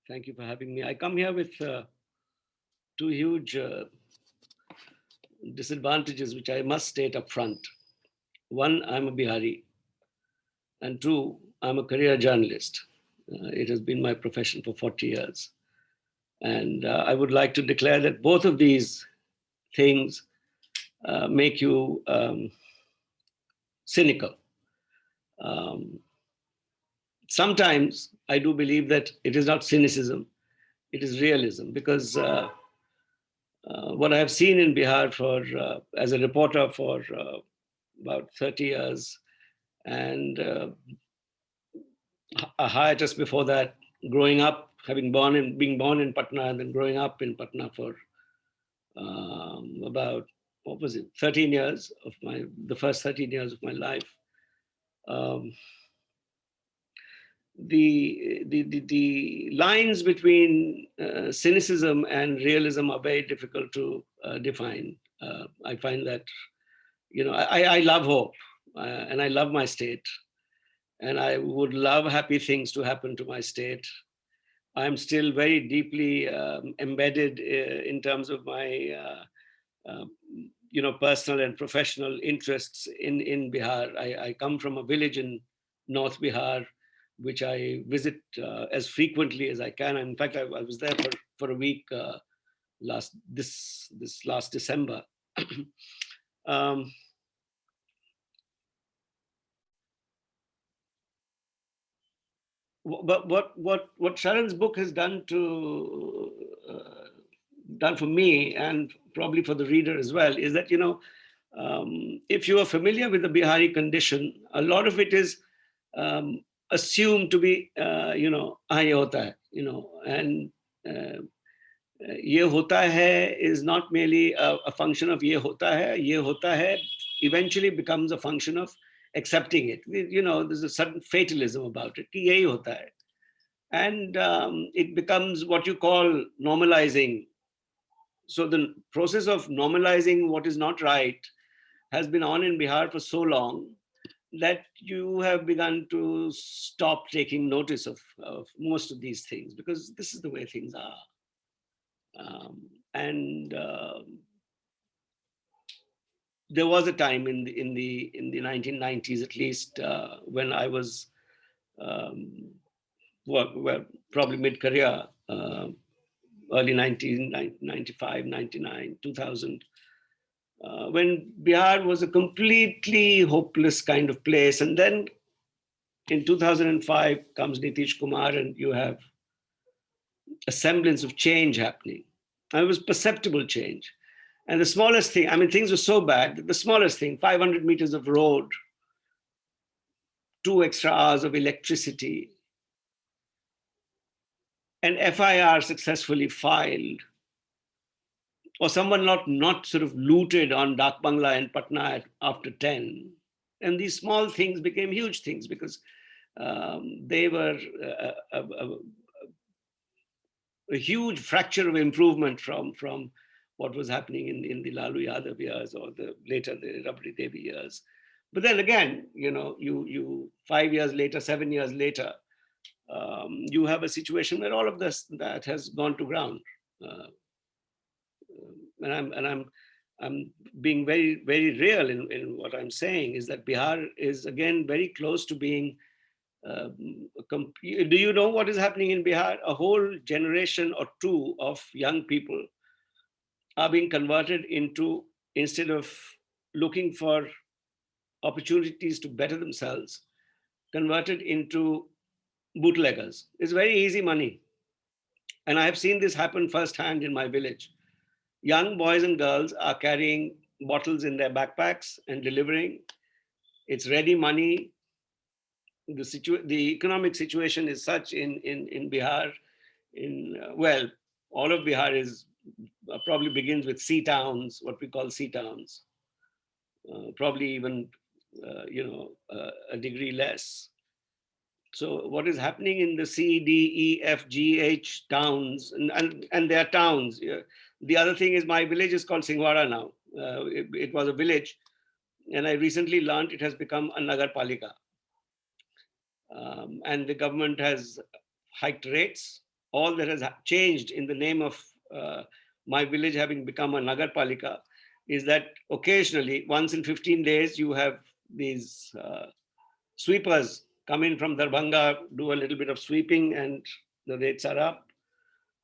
Thank you for having me. I come here with two huge disadvantages, which I must state up front. One, I'm a Bihari. And two, I'm a career journalist. It has been my profession for 40 years. And I would like to declare that both of these things make you cynical. Sometimes I do believe that it is not cynicism, it is realism, because what I have seen in Bihar as a reporter for about 30 years, and a hiatus before that, growing up, being born in Patna, and then growing up in Patna for about, 13 years of the first 13 years of my life. The lines between cynicism and realism are very difficult to define. I find that, I love hope and I love my state, and I would love happy things to happen to my state. I'm still very deeply embedded in terms of my personal and professional interests in Bihar. I come from a village in North Bihar, which I visit as frequently as I can. In fact, I was there for a week this last December. But what Sharan's book has done for me, and probably for the reader as well, is that if you are familiar with the Bihari condition, a lot of it is assumed to be "ये होता है," and "ये होता है" is not merely a function of "ये होता है." "ये होता है" eventually becomes a function of accepting it. There's a certain fatalism about it. कि यही होता है. And it becomes what you call normalizing. So the process of normalizing what is not right has been on in Bihar for so long that you have begun to stop taking notice of most of these things, because this is the way things are. There was a time in the 1990s, at least, when I was probably mid-career, early 1995, 99, 2000, when Bihar was a completely hopeless kind of place. And then in 2005 comes Nitish Kumar, and you have a semblance of change happening. And it was perceptible change. And the smallest thing, things were so bad that the smallest thing, 500 meters of road, 2 extra hours of electricity, an FIR successfully filed, or someone not sort of looted on Dak Bangla in Patna after 10. And these small things became huge things, because they were a huge fracture of improvement from what was happening in the Lalu Yadav years, or later the Rabri Devi years. But then again, you 5 years later, 7 years later, you have a situation where all of that has gone to ground. And I'm being very, very real in what I'm saying, is that Bihar is again very close to being. Do you know what is happening in Bihar? A whole generation or two of young people are being converted into, instead of looking for opportunities to better themselves converted into bootleggers. It's very easy money. And I have seen this happen firsthand in my village. Young boys and girls are carrying bottles in their backpacks and delivering. It's ready money. The economic situation is such in Bihar, well, all of Bihar is probably begins with sea towns, what we call sea towns, probably even a degree less. So what is happening in the C, D, E, F, G, H towns, and they are towns. The other thing is my village is called Singhwara now. It was a village, and I recently learned it has become a Nagar Palika. And the government has hiked rates. All that has changed in the name of my village having become a Nagar Palika is that occasionally, once in 15 days, you have these sweepers come in from Darbhanga, do a little bit of sweeping, and the rates are up.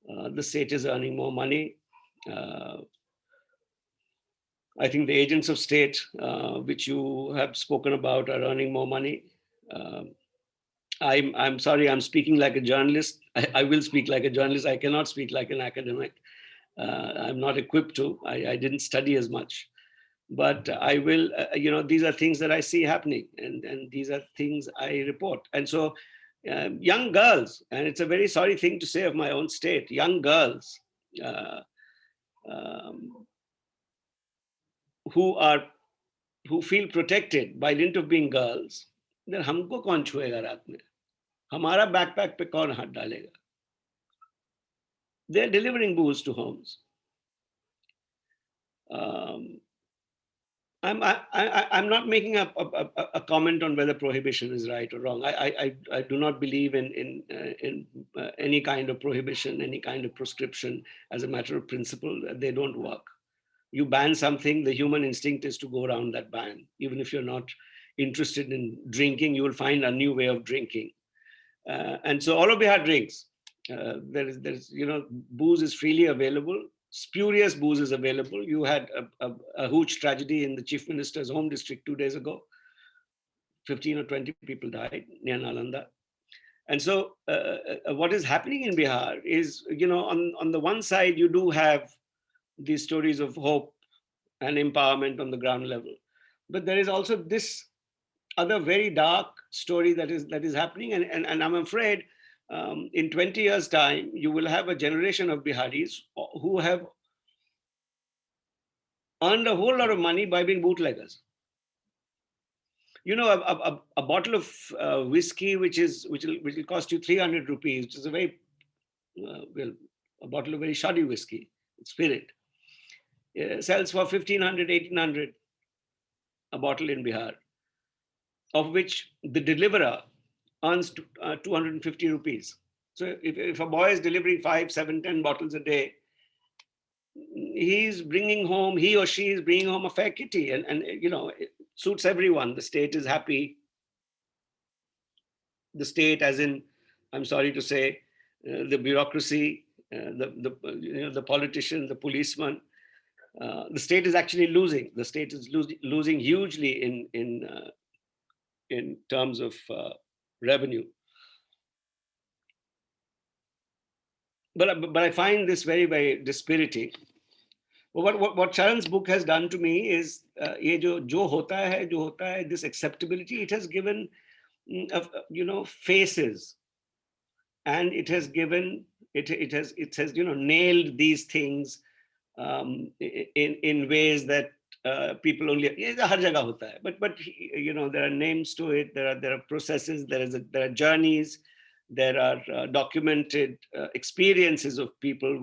The state is earning more money. I think the agents of state, which you have spoken about, are earning more money. I'm sorry, I'm speaking like a journalist. I will speak like a journalist. I cannot speak like an academic. I'm not equipped to. I didn't study as much. But I will, these are things that I see happening, and these are things I report. And so young girls, and it's a very sorry thing to say of my own state, young girls who feel protected by dint of being girls, then हमको कौन छुएगा रात में? हमारा backpack पे कौन हाथ डालेगा? They're delivering booze to homes. I'm not making a comment on whether prohibition is right or wrong. I do not believe in any kind of prohibition, any kind of prescription as a matter of principle. They don't work. You ban something, the human instinct is to go around that ban. Even if you're not interested in drinking, you will find a new way of drinking. And so all of Bihar drinks. There's booze is freely available. Spurious booze is available. You had a huge tragedy in the chief minister's home district 2 days ago. 15 or 20 people died near Nalanda. And so what is happening in Bihar is, on the one side, you do have these stories of hope and empowerment on the ground level. But there is also this other very dark story that is happening. And I'm afraid in 20 years' time, you will have a generation of Biharis who have earned a whole lot of money by being bootleggers. A bottle of whiskey, which will cost you 300 rupees, which is a very, a bottle of very shoddy whiskey, spirit, sells for 1,500, 1,800 a bottle in Bihar, of which the deliverer earns 250 rupees. So if a boy is delivering 5, 7, 10 bottles a day, he or she is bringing home a fair kitty, and it suits everyone. The state is happy. The state, as in, I'm sorry to say, the bureaucracy, the politician, the policeman, the state is actually losing. The state is losing hugely in terms of revenue. But I find this very, very dispiriting. What Sharan's book has done to me is ये जो होता है, this acceptability, it has given faces, and it has given it has nailed these things in ways that people only har jagah hota hai. But there are names to it. There are processes. There are journeys. There are documented experiences of people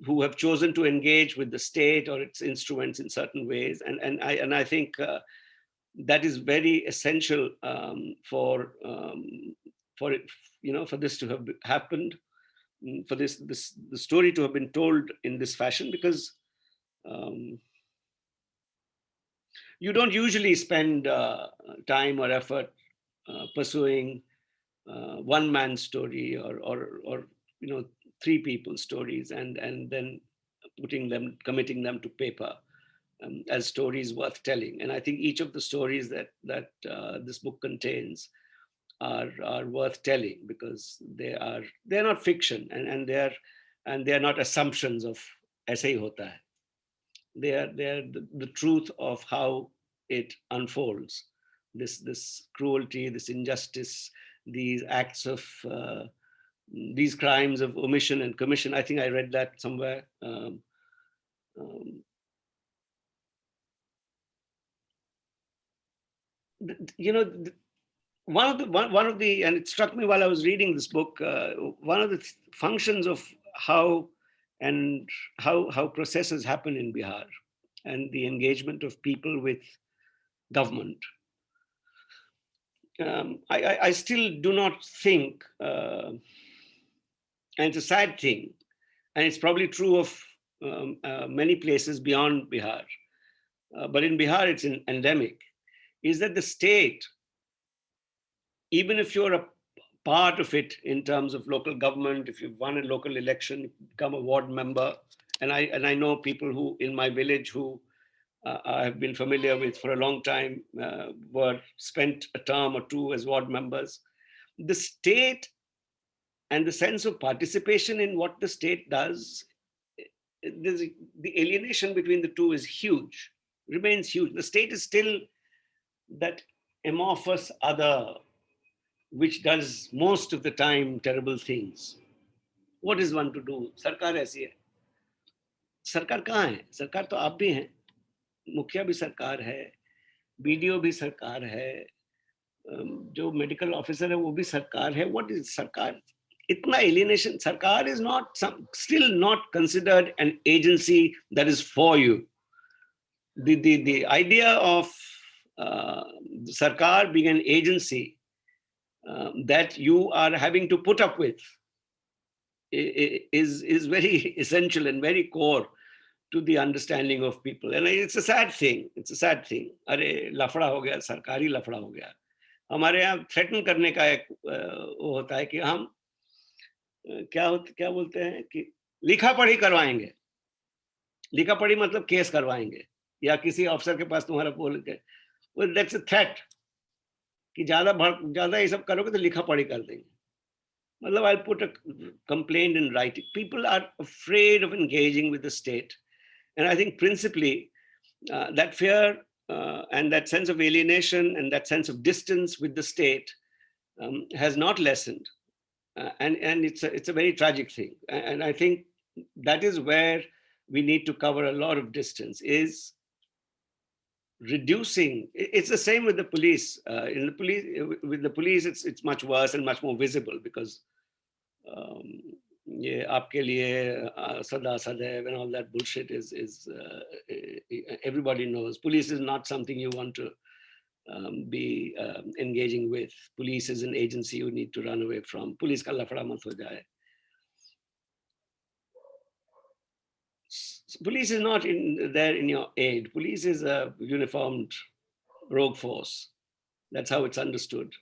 who have chosen to engage with the state or its instruments in certain ways, and I think that is very essential for this to have happened, for the story to have been told in this fashion, because you don't usually spend time or effort pursuing one man's story or 3 people's stories and then committing them to paper. as stories worth telling. And I think each of the stories that this book contains are worth telling, because they're not fiction, and they're not assumptions of aise hi hota hai. They're the truth of how it unfolds. This cruelty, this injustice, these acts of these crimes of omission and commission. I think I read that somewhere. You know, one of the, and it struck me while I was reading this book, one of the functions of how processes happen in Bihar and the engagement of people with government. I still do not think, and it's a sad thing, and it's probably true of many places beyond Bihar, but in Bihar it's endemic, is that the state, even if you're a part of it in terms of local government, if you've won a local election, you become a ward member, and I know people who in my village who I have been familiar with for a long time, were spent a term or two as ward members. The state and the sense of participation in what the state does, the alienation between the two is huge, remains huge. The state is still that amorphous other, which does most of the time terrible things. What is one to do? Sarkar aisi hai. Sarkar kahan hai? Sarkar to aap bhi hain. मुखिया भी सरकार है, BDO भी सरकार है, जो medical officer है वो भी सरकार है. व्हाट इज सरकार? इतना एलियनेशन. सरकार is not still not considered an agency that is for you. The idea of sarkar being an agency that you are having to put up with is very essential and very core to the understanding of people. And it's a sad thing. It's a sad thing. अरे लफड़ा हो गया, सरकारी लफड़ा हो गया. हमारे यहाँ थ्रेटन करने का एक वो होता है कि हम क्या बोलते हैं कि लिखा पढ़ी करवाएंगे. लिखा पढ़ी मतलब केस करवाएंगे, या किसी अफसर के पास तुम्हारा बोल के, well, that's a threat कि ज्यादा ये सब करोगे तो लिखा पढ़ी कर देंगे. मतलब I'll put a complaint in writing. People are afraid of engaging with the state. And I think principally that fear and that sense of alienation and that sense of distance with the state has not lessened. And it's a very tragic thing. And I think that is where we need to cover a lot of distance, is reducing. It's the same with the police. With the police, it's much worse and much more visible, because ये आपके लिए सदा सदैव and all that bullshit is everybody knows. Police is not something you want to be engaging with. Police is an agency you need to run away from. Police का लफड़ा मत हो जाए. Police is not there in your aid. Police is a uniformed rogue force. That's how it's understood.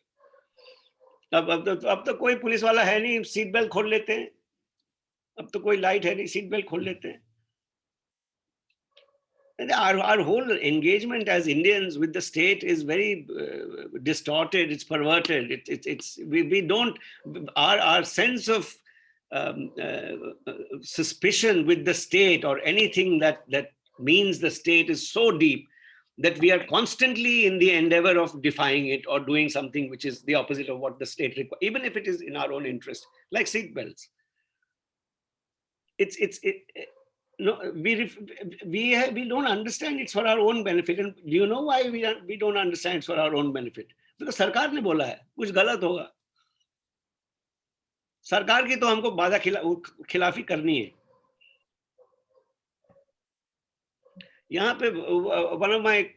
अब तो कोई police वाला है नहीं, सीट बेल्ट खोल लेते हैं. अब तो कोई लाइट है नहीं, सीट बेल्ट खोल लेते हैं. And our whole engagement as Indians with the state is very distorted. It's perverted. We don't, our sense of suspicion with the state or anything that means the state is so deep that we are constantly in the endeavor of defying it or doing something which is the opposite of what the state requires, even if it is in our own interest, like seat belts. No, we don't understand it's for our own benefit. And do you know why we don't understand it's for our own benefit? Because सरकार ने बोला है कुछ गलत होगा. सरकार की तो हमको बाधा खिलाफी करनी है. यहाँ पे one of my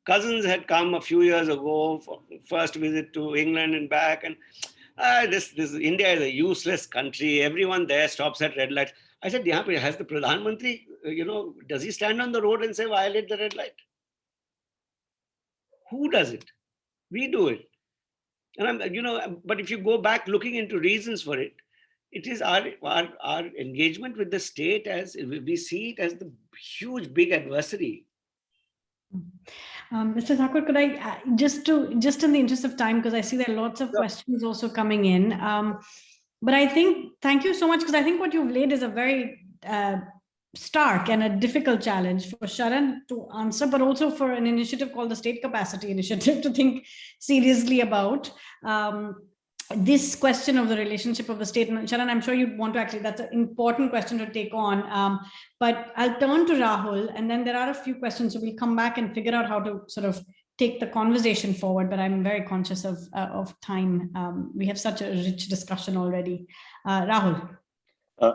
cousins had come a few years ago for first visit to England and back, and this India is a useless country. Everyone there stops at red lights. I said, यहाँ पे has the Pradhan Mantri, does he stand on the road and say violate the red light? Who does it? We do it. And but if you go back looking into reasons for it, it is our engagement with the state, as we see it as the huge, big adversary. Mr. Thakur, could I just in the interest of time, because I see there are lots of questions also coming in. But I think, thank you so much, because I think what you've laid is a very stark and a difficult challenge for Sharan to answer, but also for an initiative called the State Capacity Initiative to think seriously about. This question of the relationship of the state. And Sharan, I'm sure you'd want to actually, that's an important question to take on. But I'll turn to Rahul, and then there are a few questions, so we'll come back and figure out how to sort of take the conversation forward, but I'm very conscious of time. We have such a rich discussion already. Rahul.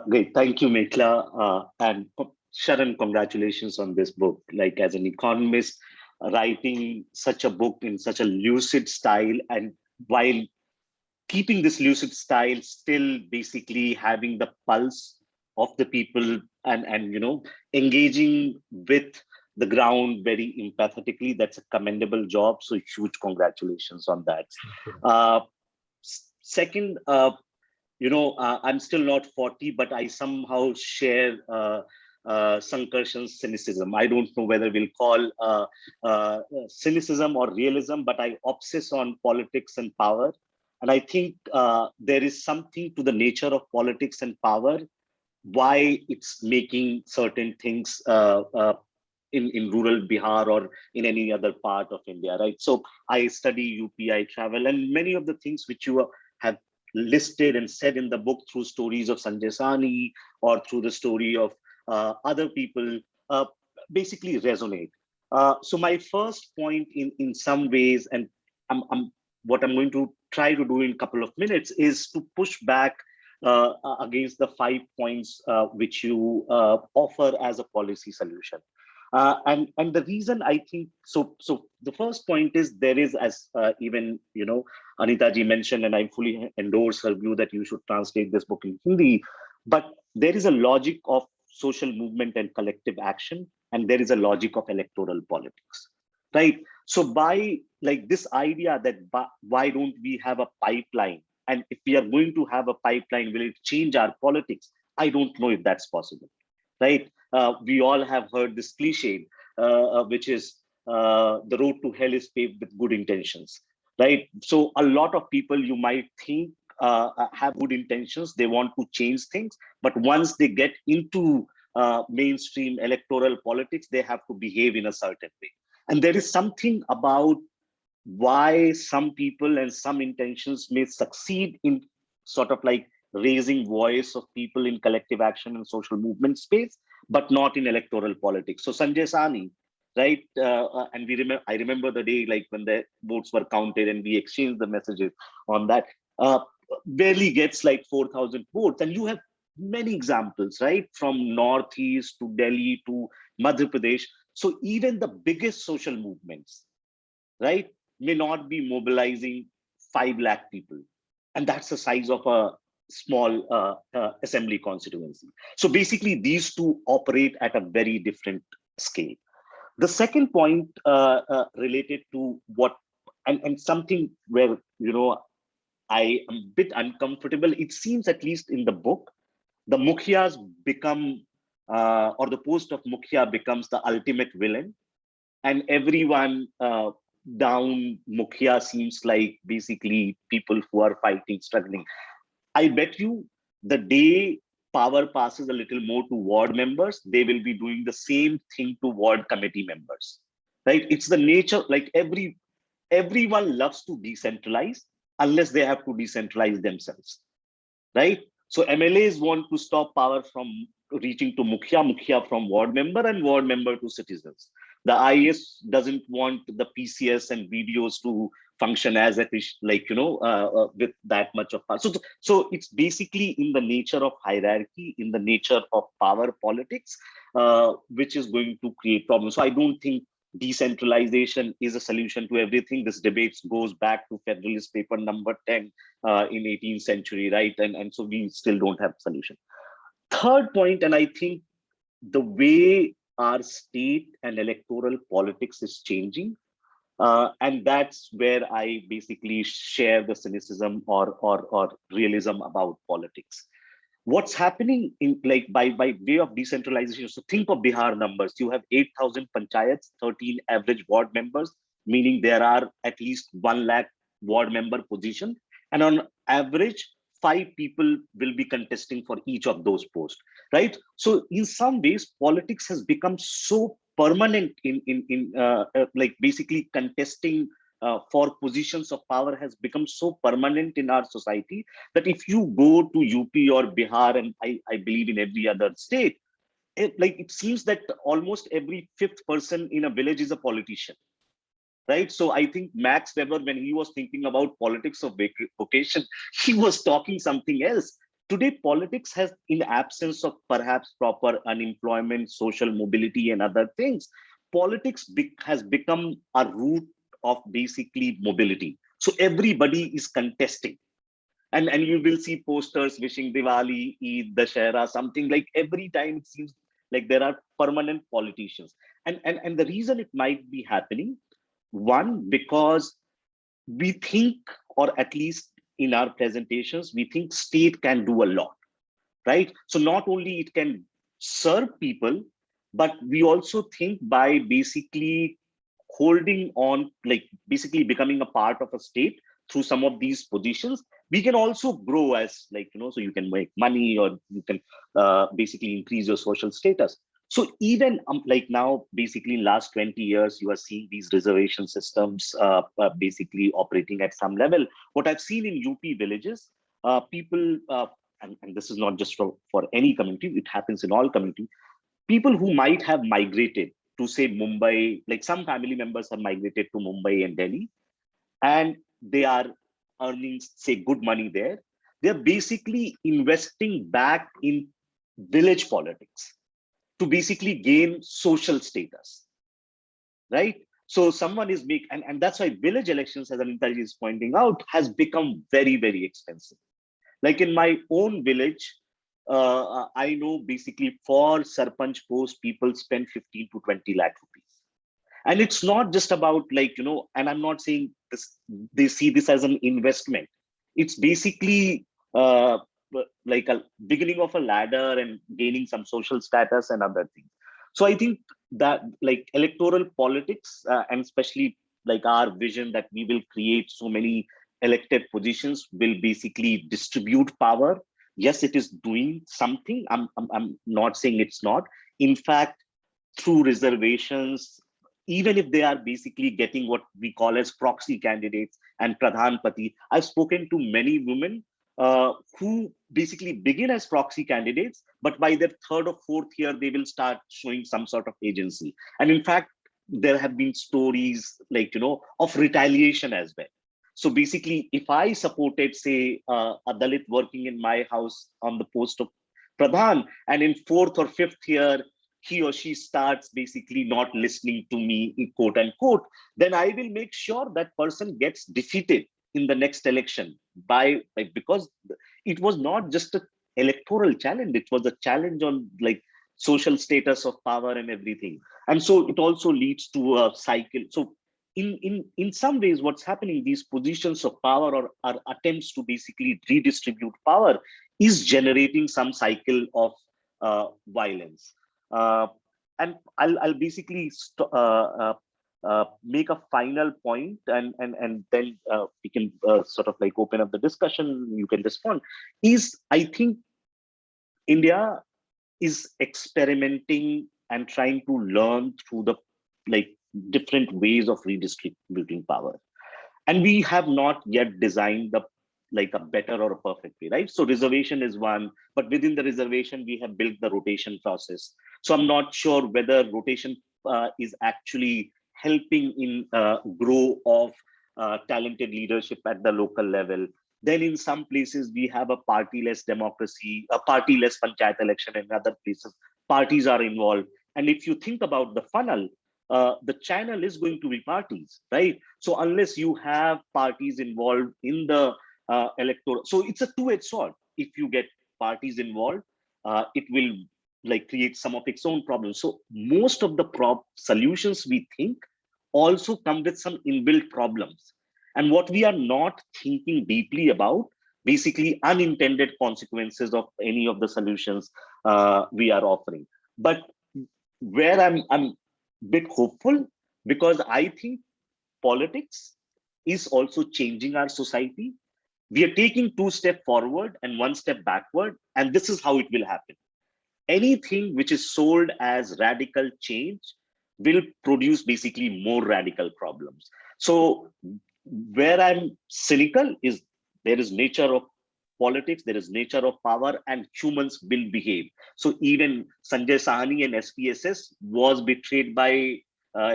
Great, thank you, Mekhala. And Sharan, congratulations on this book. Like, as an economist, writing such a book in such a lucid style, and while keeping this lucid style, still basically having the pulse of the people and you know, engaging with the ground very empathetically. That's a commendable job. So huge congratulations on that. Second, you know, I'm still not 40, but I somehow share Sankarashan's cynicism. I don't know whether we'll call cynicism or realism, but I obsess on politics and power. And I think there is something to the nature of politics and power, why it's making certain things in rural Bihar or in any other part of India, right? So I study UP, I travel, and many of the things which you have listed and said in the book through stories of Sanjay Sani or through the story of other people basically resonate. So my first point in some ways, and what I'm going to try to do in a couple of minutes, is to push back against the 5 points which you offer as a policy solution. And the reason I think so the first point is, there is, as even you know, Anita ji mentioned, and I fully endorse her view that you should translate this book in Hindi, but there is a logic of social movement and collective action, and there is a logic of electoral politics, right? So by like this idea that why don't we have a pipeline, and if we are going to have a pipeline, will it change our politics? I don't know if that's possible, right? We all have heard this cliche, which is the road to hell is paved with good intentions, right? So a lot of people, you might think, have good intentions, they want to change things, but once they get into mainstream electoral politics, they have to behave in a certain way. And there is something about why some people and some intentions may succeed in sort of like raising voice of people in collective action and social movement space, but not in electoral politics. So Sanjay Sani, right? And I remember the day like when the votes were counted and we exchanged the messages on that, barely gets like 4,000 votes. And you have many examples, right? From Northeast to Delhi to Madhya Pradesh. So even the biggest social movements, right, may not be mobilizing 5 lakh people. And that's the size of a small assembly constituency. So basically these two operate at a very different scale. The second point related to what, and something where, you know, I am a bit uncomfortable. It seems, at least in the book, the Mukhyas become, or the post of Mukhya becomes the ultimate villain. And everyone down Mukhya seems like basically people who are fighting, struggling. I bet you the day power passes a little more to ward members, they will be doing the same thing to ward committee members, right? It's the nature, like everyone loves to decentralize unless they have to decentralize themselves, right? So MLAs want to stop power from reaching to Mukhya, Mukhya from ward member, and ward member to citizens. The IS doesn't want the PCS and videos to function as like, you know, with that much of power. So it's basically in the nature of hierarchy, in the nature of power politics, which is going to create problems. So I don't think decentralization is a solution to everything. This debate goes back to Federalist Paper number 10 in 18th century, right? And so we still don't have a solution. Third point, and I think the way our state and electoral politics is changing, and that's where I basically share the cynicism or realism about politics. What's happening in by way of decentralization? So think of Bihar numbers. You have 8,000 panchayats, 13 average ward members, meaning there are at least 1 lakh ward member position. And on average, 5 people will be contesting for each of those posts, right? So in some ways, politics has become so permanent in basically contesting for positions of power has become so permanent in our society that if you go to UP or Bihar, and I believe in every other state, it seems that almost every 5th person in a village is a politician, right? So I think Max Weber, when he was thinking about politics of vocation, he was talking something else. Today, politics has, in absence of perhaps proper unemployment, social mobility, and other things, politics has become a route of basically mobility. So everybody is contesting. And you will see posters wishing Diwali, Eid, Dashera, something like every time it seems like there are permanent politicians. And the reason it might be happening, one, because we think, or at least in our presentations, we think state can do a lot, right? So not only it can serve people, but we also think by basically holding on, like basically becoming a part of a state through some of these positions, we can also grow as so you can make money, or you can basically increase your social status. So even like now, basically in last 20 years, you are seeing these reservation systems basically operating at some level. What I've seen in UP villages, people, and this is not just for any community, it happens in all communities, people who might have migrated to say Mumbai, like some family members have migrated to Mumbai and Delhi, and they are earning, say, good money there. They're basically investing back in village politics to basically gain social status, right? So someone is and that's why village elections, as Anita is pointing out, has become very, very expensive. Like in my own village, I know basically for Sarpanch post, people spend 15 to 20 lakh rupees. And it's not just about and I'm not saying this, they see this as an investment. It's basically like a beginning of a ladder and gaining some social status and other things. So I think that like electoral politics and especially like our vision that we will create so many elected positions will basically distribute power. Yes, it is doing something. I'm not saying it's not. In fact, through reservations, even if they are basically getting what we call as proxy candidates and Pradhanpati, I've spoken to many women who basically begin as proxy candidates, but by their 3rd or 4th year, they will start showing some sort of agency. And in fact, there have been stories of retaliation as well. So basically, if I supported, say, a Dalit working in my house on the post of Pradhan, and in 4th or 5th year, he or she starts basically not listening to me, quote unquote, then I will make sure that person gets defeated in the next election because it was not just an electoral challenge, it was a challenge on like social status of power and everything. And so it also leads to a cycle. So in some ways, what's happening, these positions of power or attempts to basically redistribute power is generating some cycle of violence. And I'll basically make a final point, and then we can sort of like open up the discussion. You can respond. I think India is experimenting and trying to learn through the different ways of redistributing power, and we have not yet designed a better or a perfect way, right? So reservation is one, but within the reservation, we have built the rotation process. So I'm not sure whether rotation is actually helping in grow of talented leadership at the local level. Then in some places, we have a party-less democracy, a party-less panchayat election. In other places, parties are involved. And if you think about the funnel, the channel is going to be parties, right? So unless you have parties involved in the electoral, so it's a two-edged sword. If you get parties involved, it will create some of its own problems. So most of the solutions we think also come with some inbuilt problems. And what we are not thinking deeply about, basically unintended consequences of any of the solutions we are offering. But where I'm bit hopeful, because I think politics is also changing our society. We are taking 2 steps forward and 1 step backward, and this is how it will happen. Anything which is sold as radical change will produce basically more radical problems. So where I'm cynical is there is nature of politics, there is nature of power, and humans will behave. So even Sanjay Sahani and SPSS was betrayed by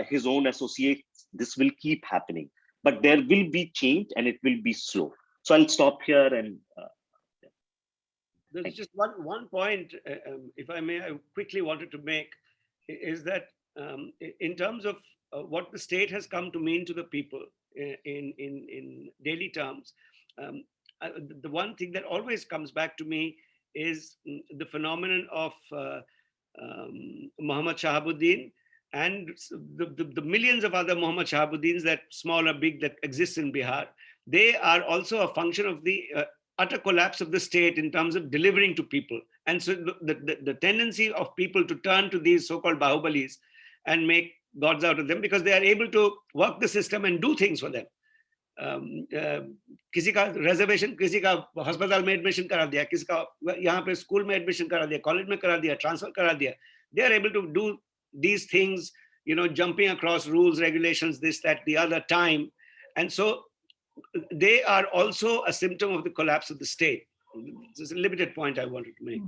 his own associates. This will keep happening, but there will be change and it will be slow. So I'll stop here and there's just one point, if I may, I quickly wanted to make, is that in terms of what the state has come to mean to the people in daily terms, the one thing that always comes back to me is the phenomenon of Muhammad Shahabuddin and the millions of other Muhammad Shahabuddins, that small or big, that exist in Bihar. They are also a function of the utter collapse of the state in terms of delivering to people. And so the tendency of people to turn to these so-called Bahubalis and make gods out of them, because they are able to work the system and do things for them. किसी का reservation, किसी का hospital में admission करा दिया, किसी का यहाँ पे school में admission करा दिया, college में करा दिया, transfer करा दिया. They are able to do these things, jumping across rules, regulations, this, that, the other time. And so they are also a symptom of the collapse of the state. This is a limited point I wanted to make.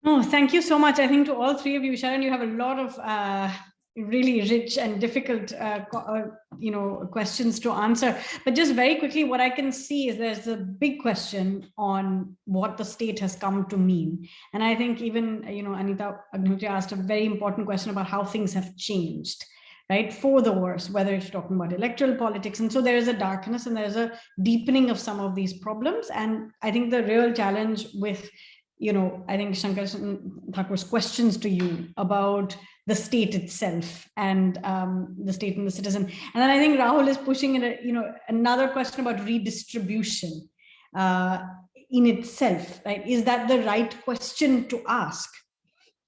Oh, thank you so much. I think to all three of you, Sharan, you have a lot of really rich and difficult, questions to answer. But just very quickly, what I can see is there's a big question on what the state has come to mean. And I think even, Anita Agnihotri asked a very important question about how things have changed, right, for the worse, whether it's talking about electoral politics. And so there is a darkness and there's a deepening of some of these problems. And I think the real challenge with, I think Sankarashan Thakur's questions to you about the state itself and the state and the citizen. And then I think Rahul is pushing in another question about redistribution in itself, right? Is that the right question to ask?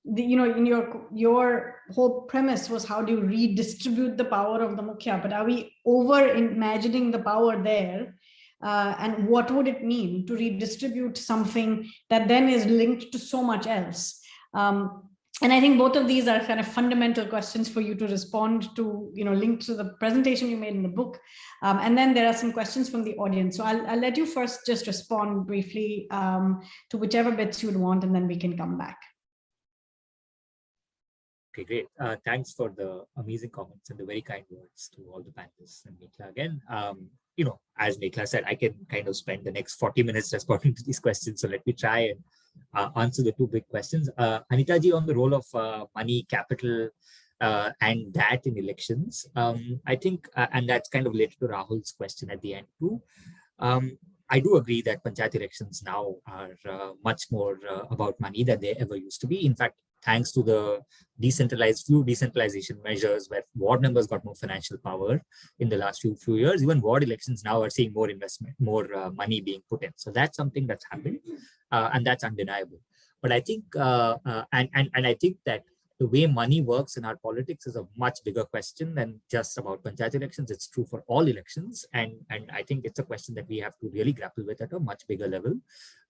In your whole premise was how do you redistribute the power of the Mukhya, but are we over imagining the power there? And what would it mean to redistribute something that then is linked to so much else? And I think both of these are kind of fundamental questions for you to respond to, linked to the presentation you made in the book. And then there are some questions from the audience. So I'll let you first just respond briefly to whichever bits you would want, and then we can come back. Okay, great. Thanks for the amazing comments and the very kind words to all the panelists and Mekhala again. As Mekhala said, I can kind of spend the next 40 minutes responding to these questions. So let me try and answer the two big questions. Anita ji, on the role of money, capital, and that in elections, I think, and that's kind of related to Rahul's question at the end too. I do agree that Panchayat elections now are much more about money than they ever used to be. In fact, thanks to the decentralization measures where ward members got more financial power in the last few years, even ward elections now are seeing more investment, more money being put in. So that's something that's happened, and that's undeniable. But I think, and I think that the way money works in our politics is a much bigger question than just about Panchayat elections. It's true for all elections. And I think it's a question that we have to really grapple with at a much bigger level.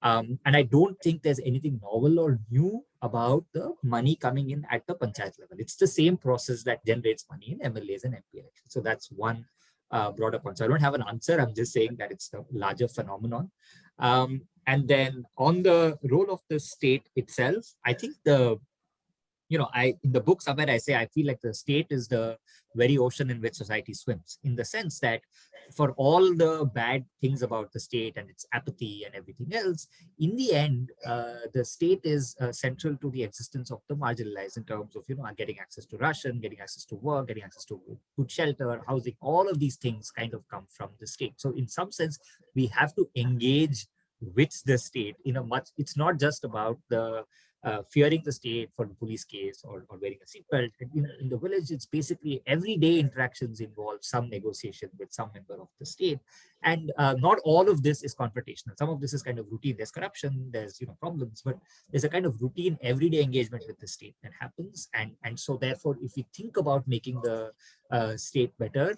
And I don't think there's anything novel or new about the money coming in at the Panchayat level. It's the same process that generates money in MLAs and MP elections. So that's one broader point. So I don't have an answer. I'm just saying that it's a larger phenomenon. And then on the role of the state itself, I think in the book somewhere I say I feel like the state is the very ocean in which society swims, in the sense that for all the bad things about the state and its apathy and everything else, in the end, the state is central to the existence of the marginalized in terms of, getting access to ration, getting access to work, getting access to food, shelter, housing. All of these things kind of come from the state. So in some sense, we have to engage with the state in a much, it's not just about the fearing the state for the police case or wearing a seatbelt. In the village, it's basically everyday interactions involve some negotiation with some member of the state. And not all of this is confrontational. Some of this is kind of routine. There's corruption, there's problems, but there's a kind of routine everyday engagement with the state that happens. And so therefore, if we think about making the state better,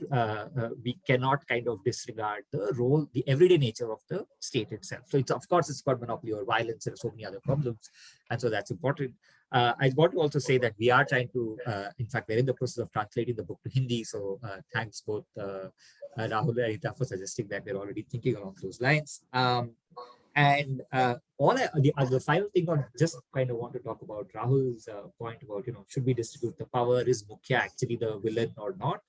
we cannot kind of disregard the role, the everyday nature of the state itself. So it's, of course, it's got monopoly or violence and so many other problems. And so that's important. I want to also say that we are trying to, in fact, we're in the process of translating the book to Hindi. So thanks both Rahul and Anita for suggesting that. We're already thinking along those lines. And the final thing on just kind of want to talk about Rahul's point about, should we distribute the power? Is Mukhya actually the villain or not?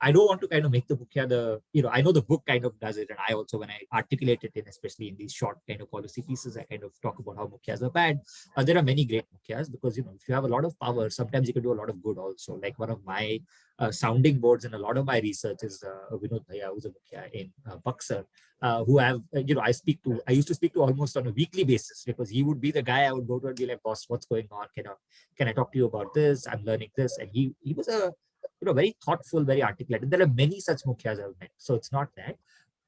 I don't want to kind of make the Mukhya the, I know the book kind of does it. And I also, when I articulate it in, especially in these short kind of policy pieces, I kind of talk about how Mukhyas are bad. There are many great Mukhyas because, if you have a lot of power, sometimes you can do a lot of good also. Like one of my sounding boards in a lot of my research is Vinod Bhaiya, who's a Mukhya in Buxar, who have, I used to speak to almost on a weekly basis because he would be the guy I would go to and be like, boss, what's going on? Can I talk to you about this? I'm learning this. And he was a, very thoughtful, very articulate. And there are many such Mukhyas I've met. So it's not that.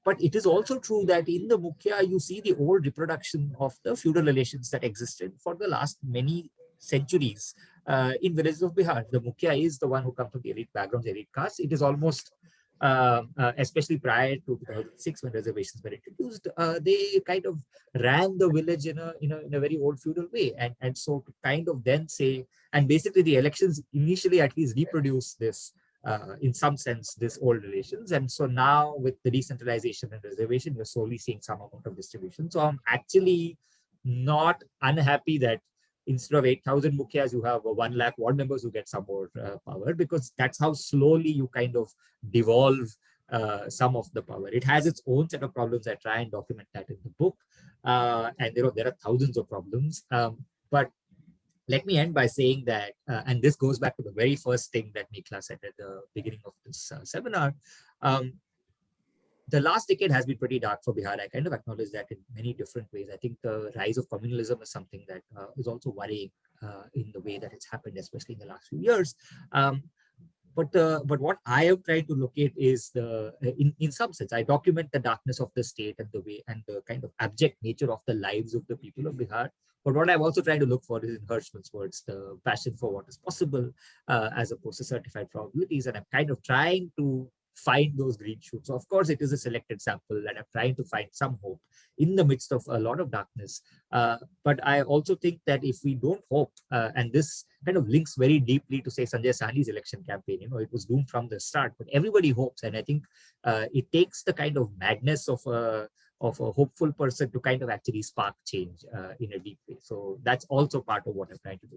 But it is also true that in the Mukhya, you see the old reproduction of the feudal relations that existed for the last many centuries in villages of Bihar. The Mukhya is the one who comes from the elite backgrounds, elite castes. It is almost, especially prior to 2006 when reservations were introduced, they kind of ran the village in a very old feudal way. And so to kind of then say, and basically the elections initially at least reproduce this, in some sense, this old relations. And so now with the decentralization and reservation, you're slowly seeing some amount of distribution. So I'm actually not unhappy that instead of 8,000 Mukhyas, you have 1 lakh ward members who get some more power, because that's how slowly you kind of devolve some of the power. It has its own set of problems. I try and document that in the book. And there are thousands of problems. But let me end by saying that, and this goes back to the very first thing that Mekhala said at the beginning of this seminar, the last decade has been pretty dark for Bihar. I kind of acknowledge that in many different ways. I think the rise of communalism is something that is also worrying in the way that it's happened, especially in the last few years. But what I am trying to locate is in some sense, I document the darkness of the state and the way and the kind of abject nature of the lives of the people of Bihar. But what I'm also trying to look for is, in Hirschman's words, the passion for what is possible as opposed to certified probabilities. And I'm kind of trying to find those green shoots. So of course, it is a selected sample, and I'm trying to find some hope in the midst of a lot of darkness. But I also think that if we don't hope, and this kind of links very deeply to, say, Sanjay Sahni's election campaign, it was doomed from the start, but everybody hopes. And I think it takes the kind of madness of a hopeful person to kind of actually spark change in a deep way. So that's also part of what I'm trying to do.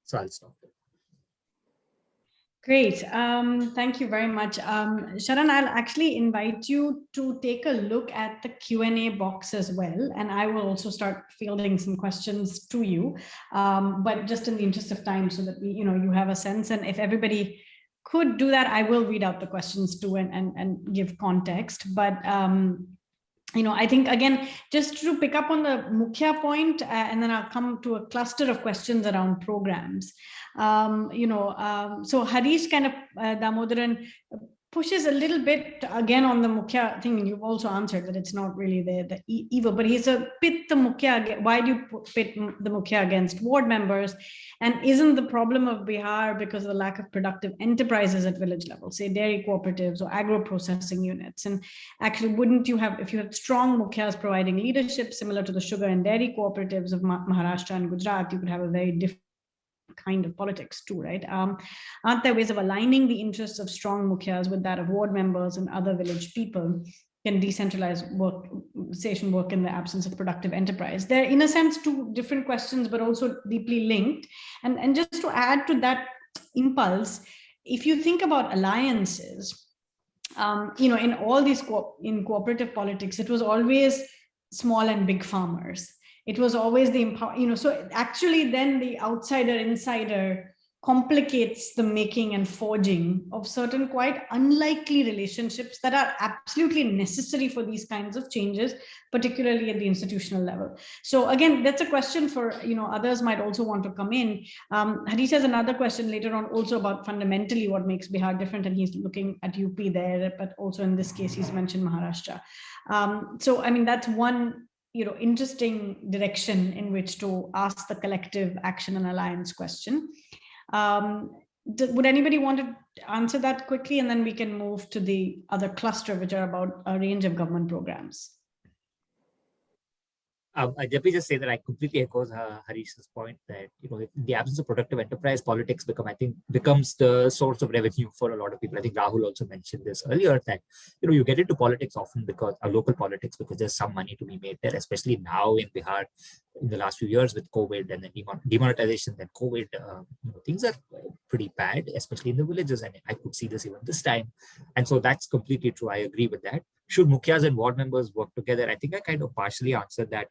So I'll stop there. Great. Thank you very much. Sharan, I'll actually invite you to take a look at the Q&A box as well. And I will also start fielding some questions to you, but just in the interest of time so that you have a sense. And if everybody could do that, I will read out the questions too and give context. But I think, again, just to pick up on the Mukhya point, and then I'll come to a cluster of questions around programs. So Harish kind of, Damodaran, pushes a little bit again on the Mukhya thing. You've also answered that it's not really the evil, but he's a pit the Mukhya. Why do you pit the Mukhya against ward members? And isn't the problem of Bihar because of the lack of productive enterprises at village level, say dairy cooperatives or agro-processing units? And actually, wouldn't you have, if you had strong Mukhyas providing leadership similar to the sugar and dairy cooperatives of Maharashtra and Gujarat, you could have a very different kind of politics too, right? Aren't there ways of aligning the interests of strong Mukhyas with that of ward members and other village people? Can decentralized work in the absence of productive enterprise? They're, in a sense, two different questions, but also deeply linked. And just to add to that impulse, if you think about alliances, in all these in cooperative politics, it was always small and big farmers. It was always the so actually then the outsider insider complicates the making and forging of certain quite unlikely relationships that are absolutely necessary for these kinds of changes, particularly at the institutional level. So again, that's a question for, others might also want to come in. Harish has another question later on also about fundamentally what makes Bihar different, and he's looking at UP there, but also in this case, he's mentioned Maharashtra. So, I mean, that's one interesting direction in which to ask the collective action and alliance question. Would anybody want to answer that quickly, and then we can move to the other cluster, which are about a range of government programs? Let me just say that I completely echo Harish's point that in the absence of productive enterprise, politics becomes the source of revenue for a lot of people. I think Rahul also mentioned this earlier that you get into politics often because local politics because there's some money to be made there, especially now in Bihar in the last few years with COVID and then demonetization, then COVID. Things are pretty bad, especially in the villages, and I could see this even this time. And so that's completely true. I agree with that. Should mukhyas and ward members work together? I think I kind of partially answered that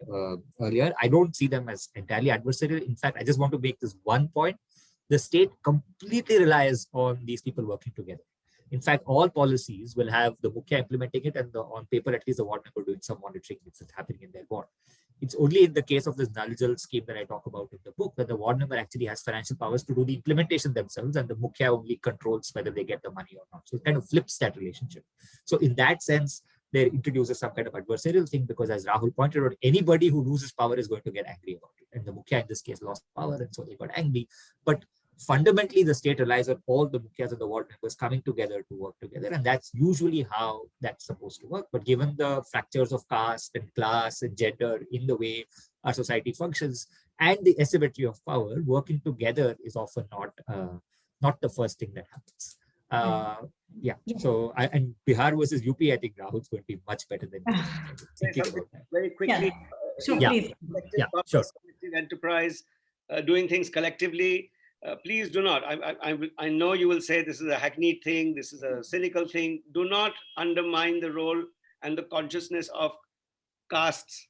earlier. I don't see them as entirely adversarial. In fact, I just want to make this one point. The state completely relies on these people working together. In fact, all policies will have the mukhya implementing it and on paper, at least the ward member doing some monitoring if it's happening in their ward. It's only in the case of this Nal Jal scheme that I talk about in the book that the ward member actually has financial powers to do the implementation themselves, and the mukhya only controls whether they get the money or not. So it kind of flips that relationship. So in that sense, there introduces some kind of adversarial thing because, as Rahul pointed out, anybody who loses power is going to get angry about it. And the mukhya in this case lost power, and so they got angry. But fundamentally, the state relies on all the mukhyas and the ward members coming together to work together. And that's usually how that's supposed to work. But given the fractures of caste and class and gender in the way our society functions and the asymmetry of power, working together is often not the first thing that happens. So and Bihar versus UP, I think Rahul's going to be much better than thinking about that. Very quickly. Please. Sure. Enterprise, doing things collectively. Please do not. I know you will say this is a hackneyed thing, this is a cynical thing. Do not undermine the role and the consciousness of castes,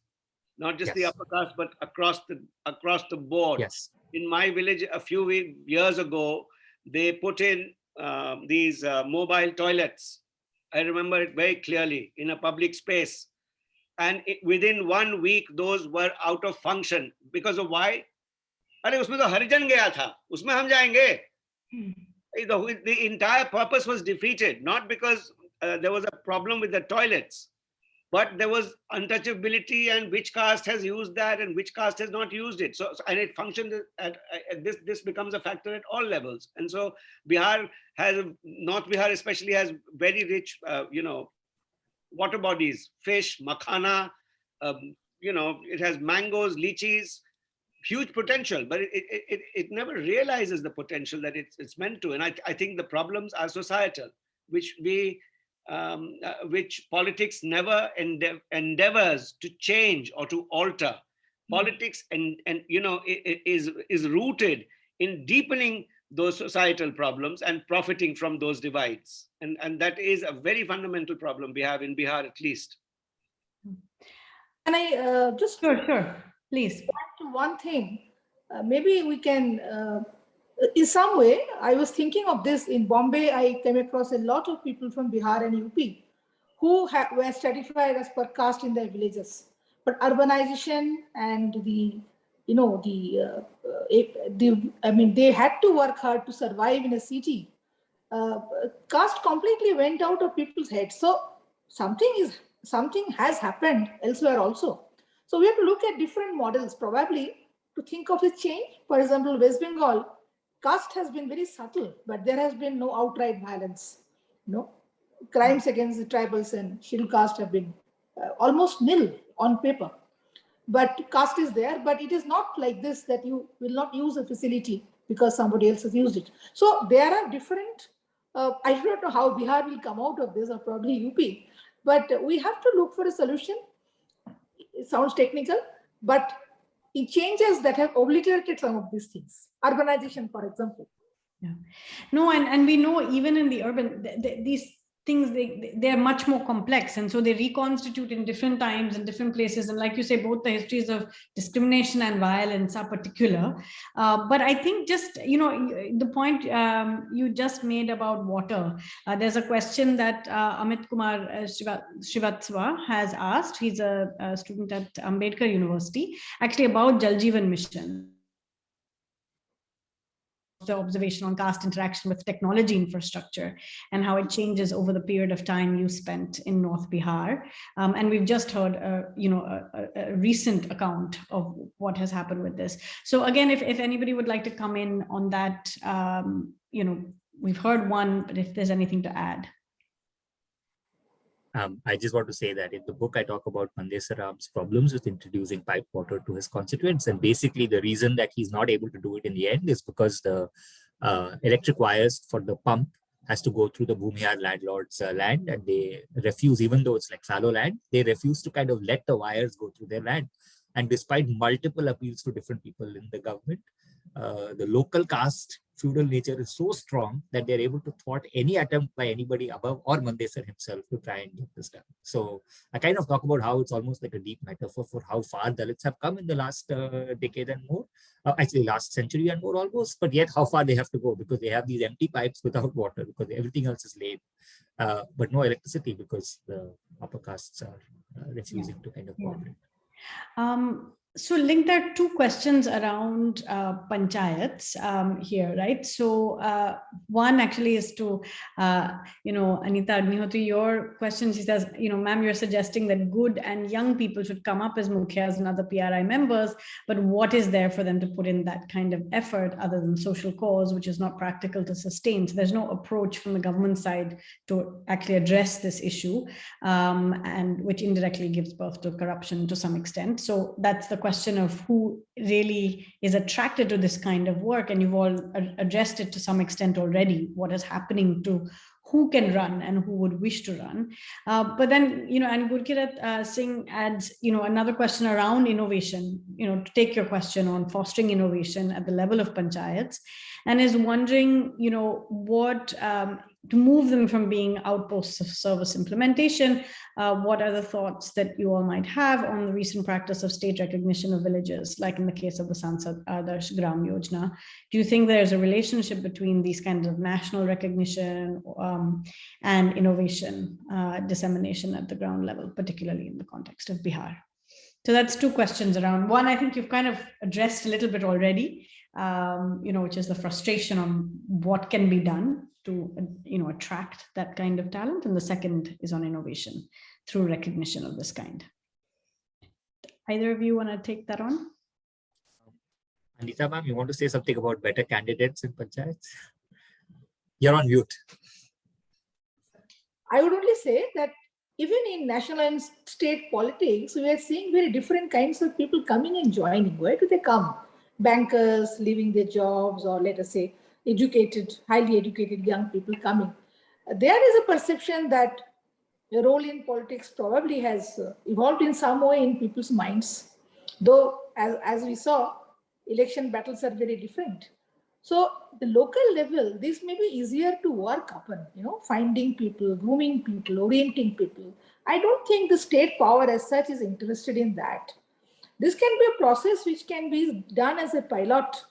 not just the upper caste, but across the board. Yes. In my village, a few years ago, they put in these mobile toilets. I remember it very clearly in a public space. And within 1 week, those were out of function. Because of why? अरे उसमें तो हरिजन गया था, उसमें हम जाएंगे. The entire purpose was defeated, not because there was a problem with the toilets, but there was untouchability and which caste has used that and which caste has not used it. So and it functioned at this becomes a factor at all levels. And so North Bihar especially has very rich, water bodies, fish, makhana, it has mangoes, lychees, huge potential, but it never realizes the potential that it's meant to. And I think the problems are societal, which politics never endeavors to change or to alter. Politics is rooted in deepening those societal problems and profiting from those divides. And that is a very fundamental problem we have in Bihar, at least. Can I just Sure. Please. Back to one thing, maybe we can, in some way, I was thinking of this in Bombay. I came across a lot of people from Bihar and UP who were stratified as per caste in their villages. But urbanization and they had to work hard to survive in a city. Caste completely went out of people's heads. So something has happened elsewhere also. So we have to look at different models probably to think of a change. For example, West Bengal, caste has been very subtle, but there has been no outright violence. Crimes against the tribals and scheduled caste have been almost nil on paper. But caste is there, but it is not like this that you will not use a facility because somebody else has used it. So there are different, I don't know how Bihar will come out of this, or probably UP, but we have to look for a solution. It sounds technical, but in changes that have obliterated some of these things. Urbanization, for example. Yeah. No, and we know even in the urban, these things, they're much more complex, and so they reconstitute in different times and different places. And like you say, both the histories of discrimination and violence are particular. But I think just, the point you just made about water, there's a question that Amit Kumar Srivatsava has asked. He's a student at Ambedkar University, actually, about Jal Jeevan Mission, the observation on caste interaction with technology infrastructure and how it changes over the period of time you spent in North Bihar. And we've just heard, a recent account of what has happened with this. So again, if anybody would like to come in on that, we've heard one, but if there's anything to add. I just want to say that in the book, I talk about Mandesaram's problems with introducing piped water to his constituents. And basically, the reason that he's not able to do it in the end is because the electric wires for the pump has to go through the Bhumihar landlord's land, and they refuse, even though it's like fallow land, they refuse to kind of let the wires go through their land. And despite multiple appeals to different people in the government, the local caste feudal nature is so strong that they're able to thwart any attempt by anybody above or Mandesar himself to try and get this done. So I kind of talk about how it's almost like a deep metaphor for how far Dalits have come in the last decade and more, actually last century and more almost, but yet how far they have to go, because they have these empty pipes without water because everything else is laid, but no electricity because the upper castes are refusing to kind of cooperate. So, Link, there are two questions around panchayats here, right? So, one actually is to, Anita Agnihotri, your question, she says, ma'am, you're suggesting that good and young people should come up as mukhyas and other PRI members, but what is there for them to put in that kind of effort other than social cause, which is not practical to sustain? So there's no approach from the government side to actually address this issue, and which indirectly gives birth to corruption to some extent. So that's the question of who really is attracted to this kind of work, and you've all addressed it to some extent already, what is happening to who can run and who would wish to run. But then, and Gurkirat Singh adds, another question around innovation, to take your question on fostering innovation at the level of panchayats, and is wondering, what, to move them from being outposts of service implementation, what are the thoughts that you all might have on the recent practice of state recognition of villages, like in the case of the Sansad Adarsh Gram Yojana? Do you think there's a relationship between these kinds of national recognition and innovation dissemination at the ground level, particularly in the context of Bihar? So that's two questions around. One, I think you've kind of addressed a little bit already, which is the frustration on what can be done to, attract that kind of talent. And the second is on innovation through recognition of this kind. Either of you want to take that on? Anita, ma'am, you want to say something about better candidates in panchayats? You're on mute. I would only say that even in national and state politics, we are seeing very different kinds of people coming and joining. Where do they come? Bankers leaving their jobs, or let us say educated, highly educated young people coming. There is a perception that the role in politics probably has evolved in some way in people's minds, though as we saw, election battles are very different. So the local level, this may be easier to work upon, finding people, grooming people, orienting people. I don't think the state power as such is interested in that. This can be a process which can be done as a pilot,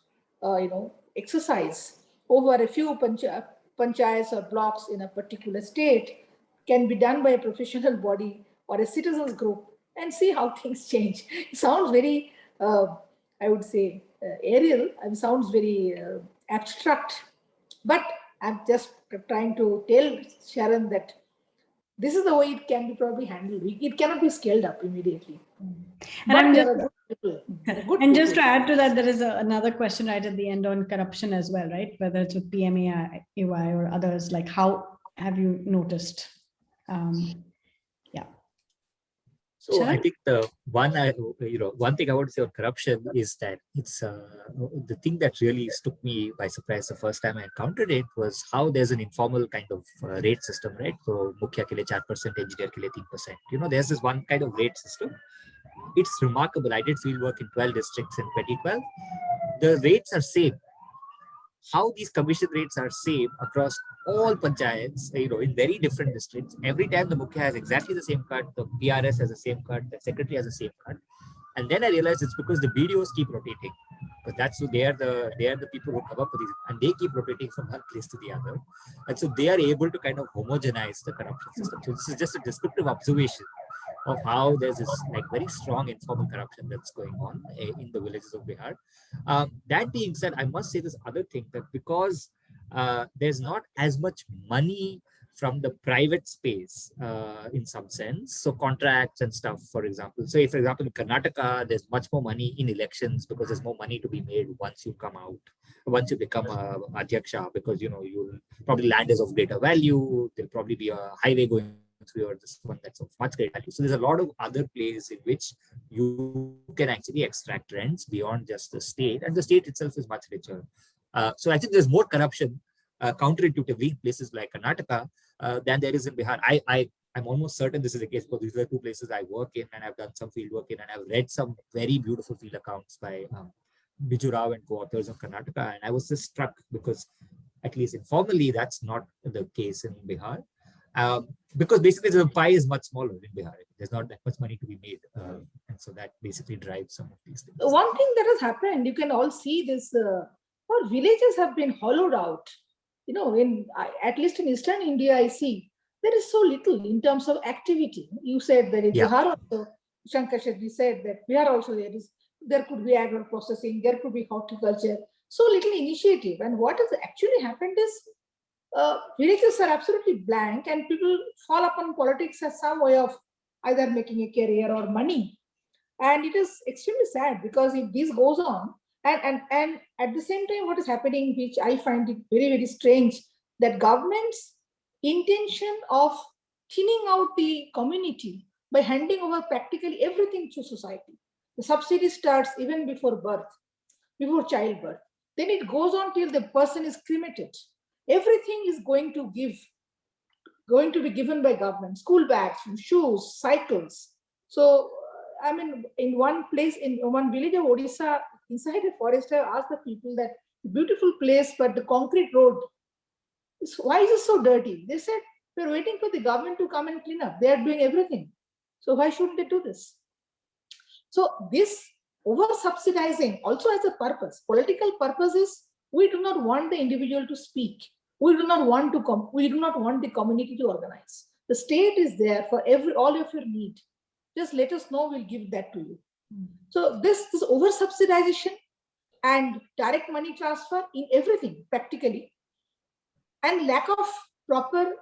exercise over a few panchayats or blocks in a particular state, can be done by a professional body or a citizens group, and see how things change. It sounds very, I would say, aerial, and sounds very abstract, but I'm just trying to tell Sharan that this is the way it can be probably handled. It cannot be scaled up immediately. And just to add to that, there is another question right at the end on corruption as well, right? Whether it's with PMAY or others, like how have you noticed? So I think the one thing I want to say on corruption is that it's the thing that really took me by surprise the first time I encountered it was how there's an informal kind of rate system, right? So mukhya ke liye 4%, engineer ke liye 3%. There's this one kind of rate system. It's remarkable. I did field work in 12 districts in 2012. The rates are same. How these commission rates are same across all panchayats, in very different districts. Every time the Mukhya has exactly the same card, the PRS has the same card, the secretary has the same card. And then I realized it's because the BDOs keep rotating. Because that's who they are the people who come up with these, and they keep rotating from one place to the other. And so they are able to kind of homogenize the corruption system. So this is just a descriptive observation of how there's this like very strong informal corruption that's going on in the villages of Bihar. That being said, I must say this other thing, that because there's not as much money from the private space in some sense. So contracts and stuff, for example. So if, for example, in Karnataka, there's much more money in elections because there's more money to be made once you come out, once you become a Adhyaksha, because, you'll probably land is of greater value. There'll probably be a highway going through or this one that's of much greater value. So there's a lot of other places in which you can actually extract rents beyond just the state, and the state itself is much richer. So I think there's more corruption counterintuitively in places like Karnataka than there is in Bihar. I'm almost certain this is the case because these are the two places I work in and I've done some field work in, and I've read some very beautiful field accounts by Biju Rao and co-authors of Karnataka, and I was just struck because at least informally that's not the case in Bihar. Because basically the pie is much smaller in Bihar. There's not that much money to be made. And so that basically drives some of these things. One thing that has happened, you can all see this, our villages have been hollowed out. At least in Eastern India, I see there is so little in terms of activity. You said that in Bihar also, Sankarashan said that Bihar also there could be agro processing, there could be horticulture, so little initiative. And what has actually happened is villages are absolutely blank, and people fall upon politics as some way of either making a career or money. And it is extremely sad, because if this goes on, and at the same time, what is happening, which I find it very, very strange, that government's intention of thinning out the community by handing over practically everything to society. The subsidy starts even before birth, before childbirth. Then it goes on till the person is cremated. Everything is going to be given by government. School bags, shoes, cycles. So, in one place, in one village of Odisha, inside a forest, I asked the people that beautiful place, but the concrete road, why is it so dirty? They said, we're waiting for the government to come and clean up. They are doing everything. So why shouldn't they do this? So this over-subsidizing also has a purpose. Political purpose is, we do not want the individual to speak. We do not want the community to organize. The state is there for all of your need. Just let us know, we'll give that to you. So this over-subsidization and direct money transfer in everything, practically, and lack of proper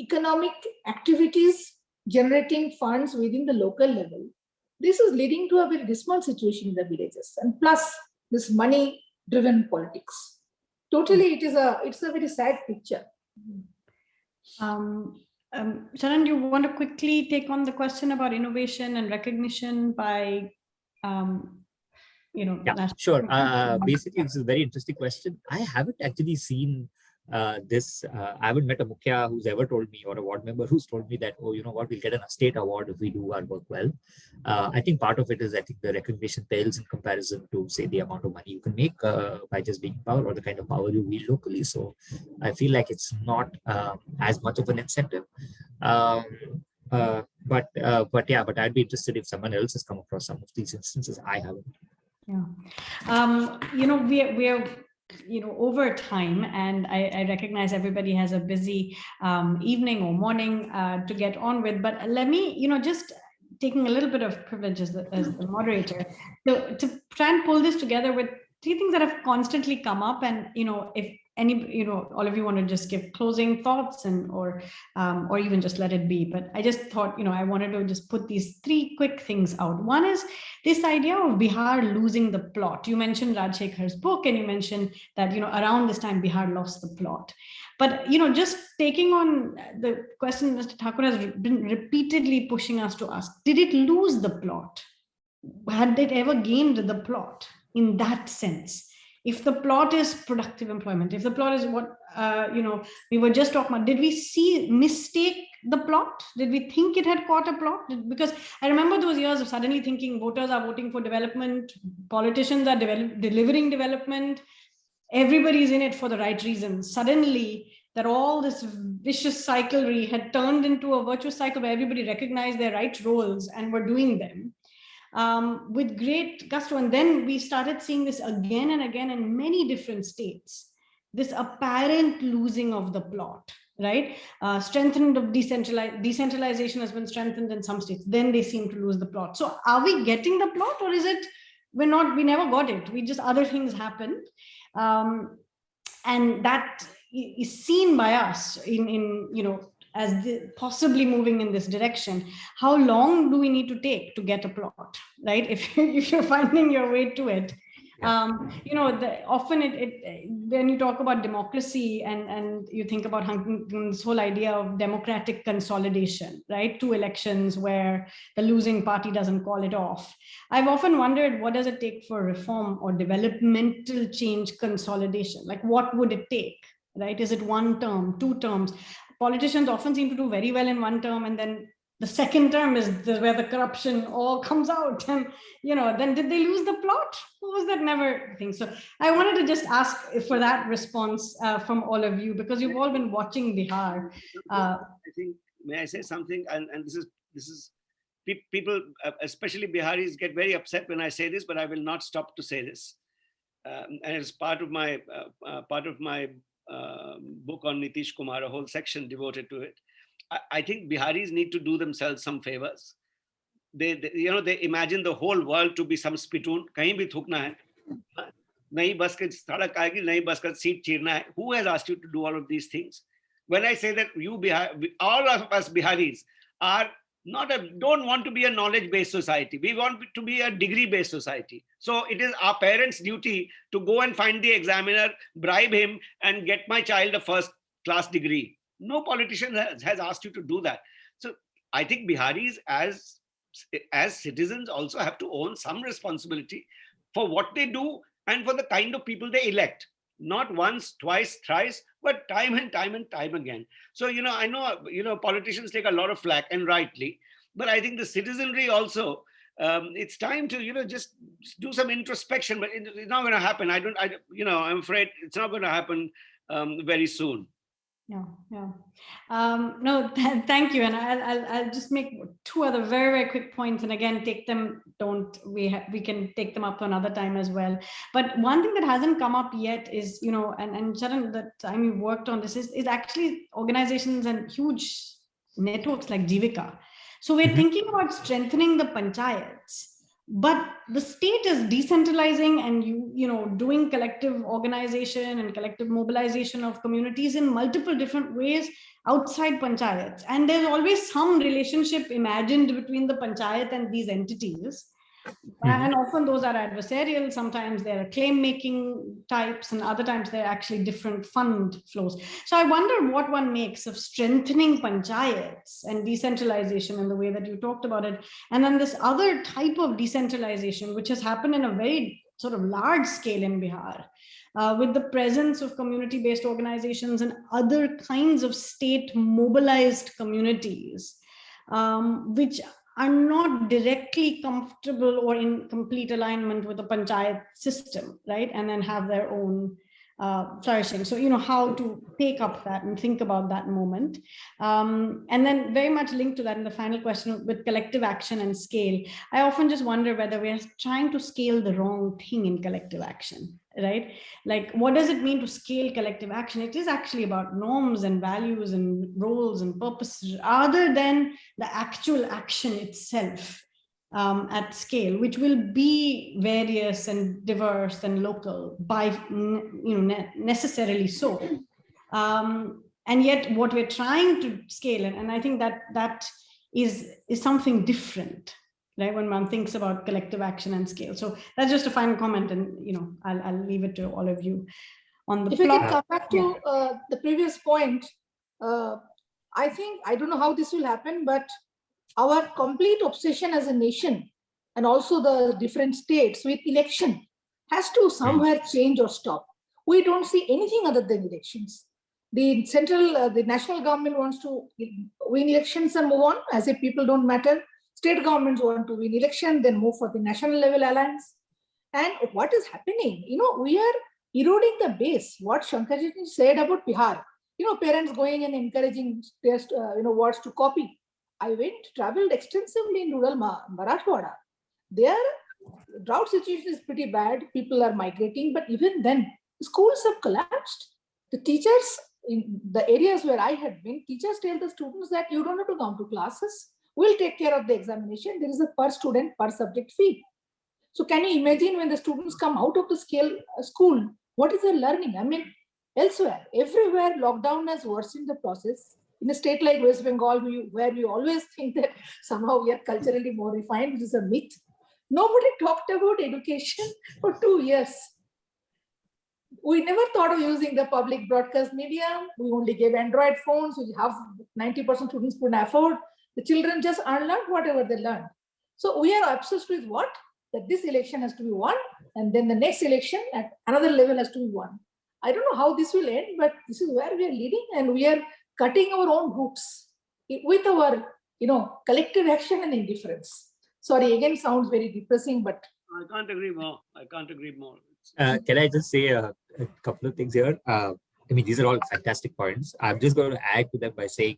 economic activities generating funds within the local level, this is leading to a very dismal situation in the villages. And plus this money-driven politics. Totally, it's a very sad picture. Sharan, you want to quickly take on the question about innovation and recognition by, Sure. Basically, this is a very interesting question. I haven't actually seen this. I haven't met a Mukhya who's ever told me, or a ward member who's told me that, we'll get a state award if we do our work well. I think part of it is, I think the recognition pales in comparison to, say, the amount of money you can make by just being power, or the kind of power you wield locally. So I feel like it's not as much of an incentive. But I'd be interested if someone else has come across some of these instances. I haven't. Yeah. We are over time, and I recognize everybody has a busy evening or morning to get on with, but let me, just taking a little bit of privilege as the moderator, to try and pull this together with three things that have constantly come up. And, if any, all of you want to just give closing thoughts or even just let it be. But I just thought, I wanted to just put these three quick things out. One is this idea of Bihar losing the plot. You mentioned Rajshekhar's book, and you mentioned that, around this time, Bihar lost the plot. But, just taking on the question Mr. Thakur has been repeatedly pushing us to ask, did it lose the plot? Had it ever gained the plot in that sense? If the plot is productive employment, if the plot is what, we were just talking about, did we mistake the plot? Did we think it had caught a plot? Because I remember those years of suddenly thinking voters are voting for development, politicians are delivering development, everybody's in it for the right reasons. Suddenly, that all this vicious cyclery had turned into a virtuous cycle where everybody recognized their right roles and were doing them with great gusto. And then we started seeing this again and again in many different states, this apparent losing of the plot, right? Strengthened of decentralization has been strengthened in some states. Then they seem to lose the plot. So are we getting the plot, or is it we never got it? We just, other things happened. And that is seen by us in as possibly moving in this direction. How long do we need to take to get a plot, right? If you're finding your way to it. Often when you talk about democracy and you think about Huntington's whole idea of democratic consolidation, right? 2 elections where the losing party doesn't call it off. I've often wondered, what does it take for reform or developmental change consolidation? Like, what would it take, right? Is it 1 term, 2 terms? Politicians often seem to do very well in 1 term, and then the second term is where the corruption all comes out, and then did they lose the plot? Who was that never thing? So I wanted to just ask for that response from all of you, because you've all been watching Bihar. I think, may I say something? And this is people, especially Biharis, get very upset when I say this, but I will not stop to say this. And it's part of my book on Nitish Kumar, a whole section devoted to it. I think Biharis need to do themselves some favors. They imagine the whole world to be some spittoon. Kahin bhi thukna hai. Nahi bas ke sadak aayegi, nahi bas ka seat cheerna hai. Who has asked you to do all of these things? When I say that all of us Biharis are don't want to be a knowledge-based society. We want to be a degree-based society. So it is our parents' duty to go and find the examiner, bribe him, and get my child a first-class degree. No politician has asked you to do that. So I think Biharis as citizens also have to own some responsibility for what they do and for the kind of people they elect. Not once, twice, thrice, but time and time and time again. So, I know, politicians take a lot of flack, and rightly, but I think the citizenry also, it's time to, just do some introspection, but it's not going to happen. I'm afraid it's not going to happen very soon. Yeah. No, thank you. And I'll just make 2 other very, very quick points. And again, we can take them up another time as well. But one thing that hasn't come up yet is, and Sharan, the time you worked on this is actually organizations and huge networks like Jivika. So we're thinking about strengthening the panchayats. But the state is decentralizing and doing collective organization and collective mobilization of communities in multiple different ways outside panchayats. And there's always some relationship imagined between the panchayat and these entities. And often those are adversarial. Sometimes they're claim-making types, and other times they're actually different fund flows. So I wonder what one makes of strengthening panchayats and decentralization in the way that you talked about it. And then this other type of decentralization, which has happened in a very sort of large scale in Bihar, with the presence of community-based organizations and other kinds of state-mobilized communities, which are not directly comfortable or in complete alignment with the panchayat system, right? And then have their own flourishing. So, how to take up that and think about that moment. And then very much linked to that in the final question with collective action and scale, I often just wonder whether we're trying to scale the wrong thing in collective action, right? Like, what does it mean to scale collective action? It is actually about norms and values and roles and purposes other than the actual action itself. At scale, which will be various and diverse and local by necessarily so, and yet what we're trying to scale, and I think that is something different, right, when one thinks about collective action and scale. So that's just a final comment, and I'll leave it to all of you on the if plot. I can come back to the previous point, I think, I don't know how this will happen, but our complete obsession as a nation and also the different states with election has to somewhere change or stop. We don't see anything other than elections. The national government wants to win elections and move on as if people don't matter. State governments want to win election, then move for the national level alliance. And what is happening? We are eroding the base. What Sankarashan said about Bihar, parents going and encouraging their wards to copy. I traveled extensively in rural Marathwada. There, drought situation is pretty bad. People are migrating, but even then, schools have collapsed. The teachers in the areas where I had been, teachers tell the students that you don't have to come to classes. We'll take care of the examination. There is a per student, per subject fee. So can you imagine when the students come out of the school, what is their learning? I mean, elsewhere, everywhere, lockdown has worsened the process. In a state like West Bengal, where we always think that somehow we are culturally more refined, which is a myth. Nobody talked about education for 2 years. We never thought of using the public broadcast medium. We only gave Android phones, which have 90% students couldn't afford. The children just unlearned whatever they learned. So we are obsessed with what? That this election has to be won, and then the next election at another level has to be won. I don't know how this will end, but this is where we are leading, and we are cutting our own roots with our, collective action and indifference. Sorry, again, sounds very depressing, but I can't agree more. I can't agree more. Can I just say a couple of things here? These are all fantastic points. I'm just going to add to them by saying,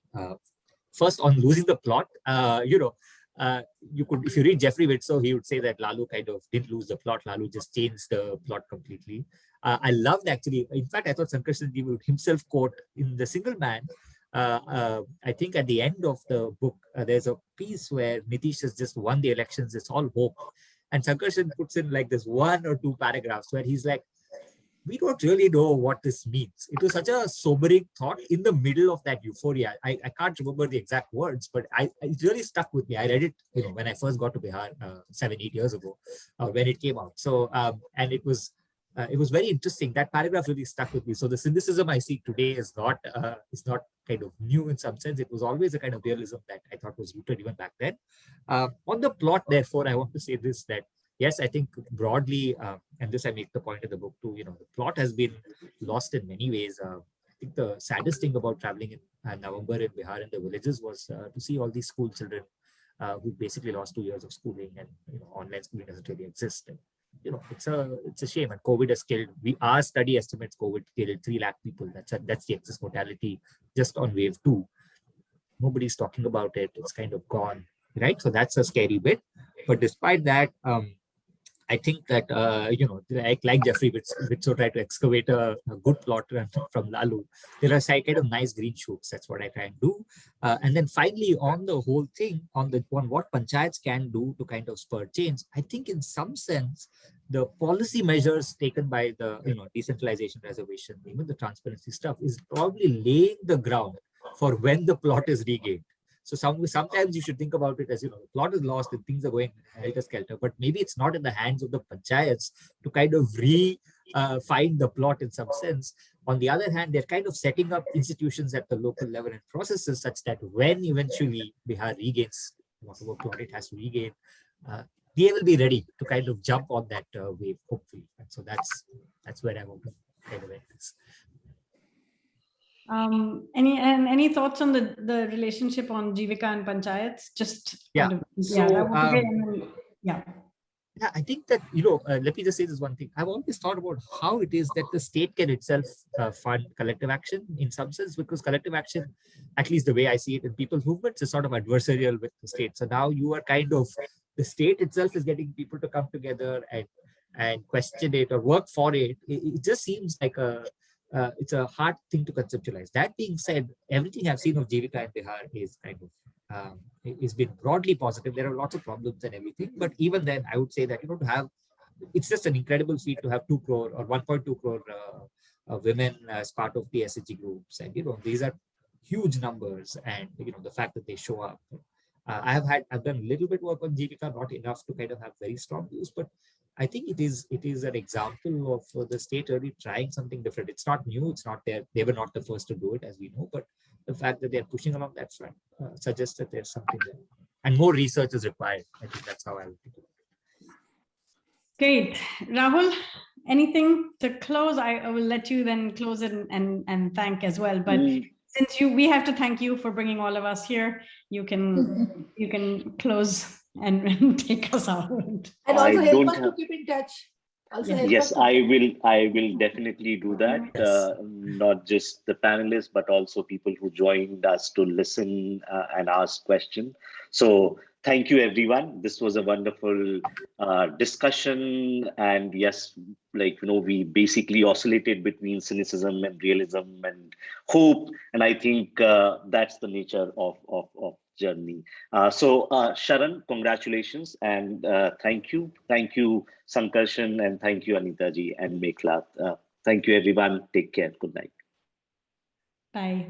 first, on losing the plot, you could, if you read Jeffrey Witsoe, he would say that Lalu kind of didn't lose the plot. Lalu just changed the plot completely. I loved, actually, in fact, I thought Sankarashan would himself quote in The Single Man. I think at the end of the book, there's a piece where Nitish has just won the elections. It's all hope. And Sankarashan puts in like this 1 or 2 paragraphs where he's like, we don't really know what this means. It was such a sobering thought in the middle of that euphoria. I can't remember the exact words, but it really stuck with me. I read it, when I first got to Bihar 7-8 years ago, when it came out. So, and it was very interesting. That paragraph really stuck with me. So the cynicism I see today is not kind of new in some sense. It was always a kind of realism that I thought was rooted even back then. On the plot, therefore, I want to say this, that yes, I think broadly, and this I make the point in the book too, the plot has been lost in many ways. I think the saddest thing about traveling in November in Bihar in the villages was to see all these school children who basically lost 2 years of schooling, and online schooling doesn't really exist. And, it's a shame. And COVID has killed. Our study estimates COVID killed 3 lakh people. That's the excess mortality just on wave 2. Nobody's talking about it. It's kind of gone, right? So that's a scary bit. But despite that, I think that, like Jeffrey Witsoe tried to excavate a good plot from Lalu, there are kind of nice green shoots. That's what I try and do. And then finally, on the whole thing, on what panchayats can do to kind of spur change, I think in some sense, the policy measures taken by the decentralization reservation, even the transparency stuff, is probably laying the ground for when the plot is regained. So sometimes you should think about it as, the plot is lost and things are going helter-skelter, but maybe it's not in the hands of the panchayats to kind of find the plot in some sense. On the other hand, they're kind of setting up institutions at the local level and processes such that when eventually Bihar regains whatever plot it has to regain, they will be ready to kind of jump on that wave, hopefully. And so that's where I want to kind of end this. Any thoughts on the relationship on Jivika and panchayats? Yeah, I think that, let me just say this one thing. I've always thought about how it is that the state can itself fund collective action in some sense, because collective action, at least the way I see it in people's movements, is sort of adversarial with the state. So now you are kind of, the state itself is getting people to come together and question it or work for it. It just seems like it's a hard thing to conceptualize. That being said, everything I've seen of Jivika and Bihar is kind of it's been broadly positive. There are lots of problems and everything, but even then, I would say that it's just an incredible feat to have 2 crore or 1.2 crore women as part of the SHG groups, and these are huge numbers, and the fact that they show up. I've done a little bit work on Jivika, not enough to kind of have very strong views, but I think it is an example of the state really trying something different. It's not new. It's not there. They were not the first to do it, as we know. But the fact that they're pushing along that front suggests that there's something there. And more research is required. I think that's how I would think about it. Great. Rahul, anything to close? I will let you then close it and thank as well. But since we have to thank you for bringing all of us here, you can close and take us out. And also help us to keep in touch. Also Yes. help Yes, us. I will definitely do that. Yes. Not just the panelists, but also people who joined us to listen and ask questions. So thank you, everyone. This was a wonderful discussion. And yes, like, we basically oscillated between cynicism and realism and hope. And I think that's the nature of journey. So Sharan, congratulations and thank you. Thank you, Sankarashan, and thank you, Anita ji and Mekhala. Thank you, everyone. Take care. Good night. Bye.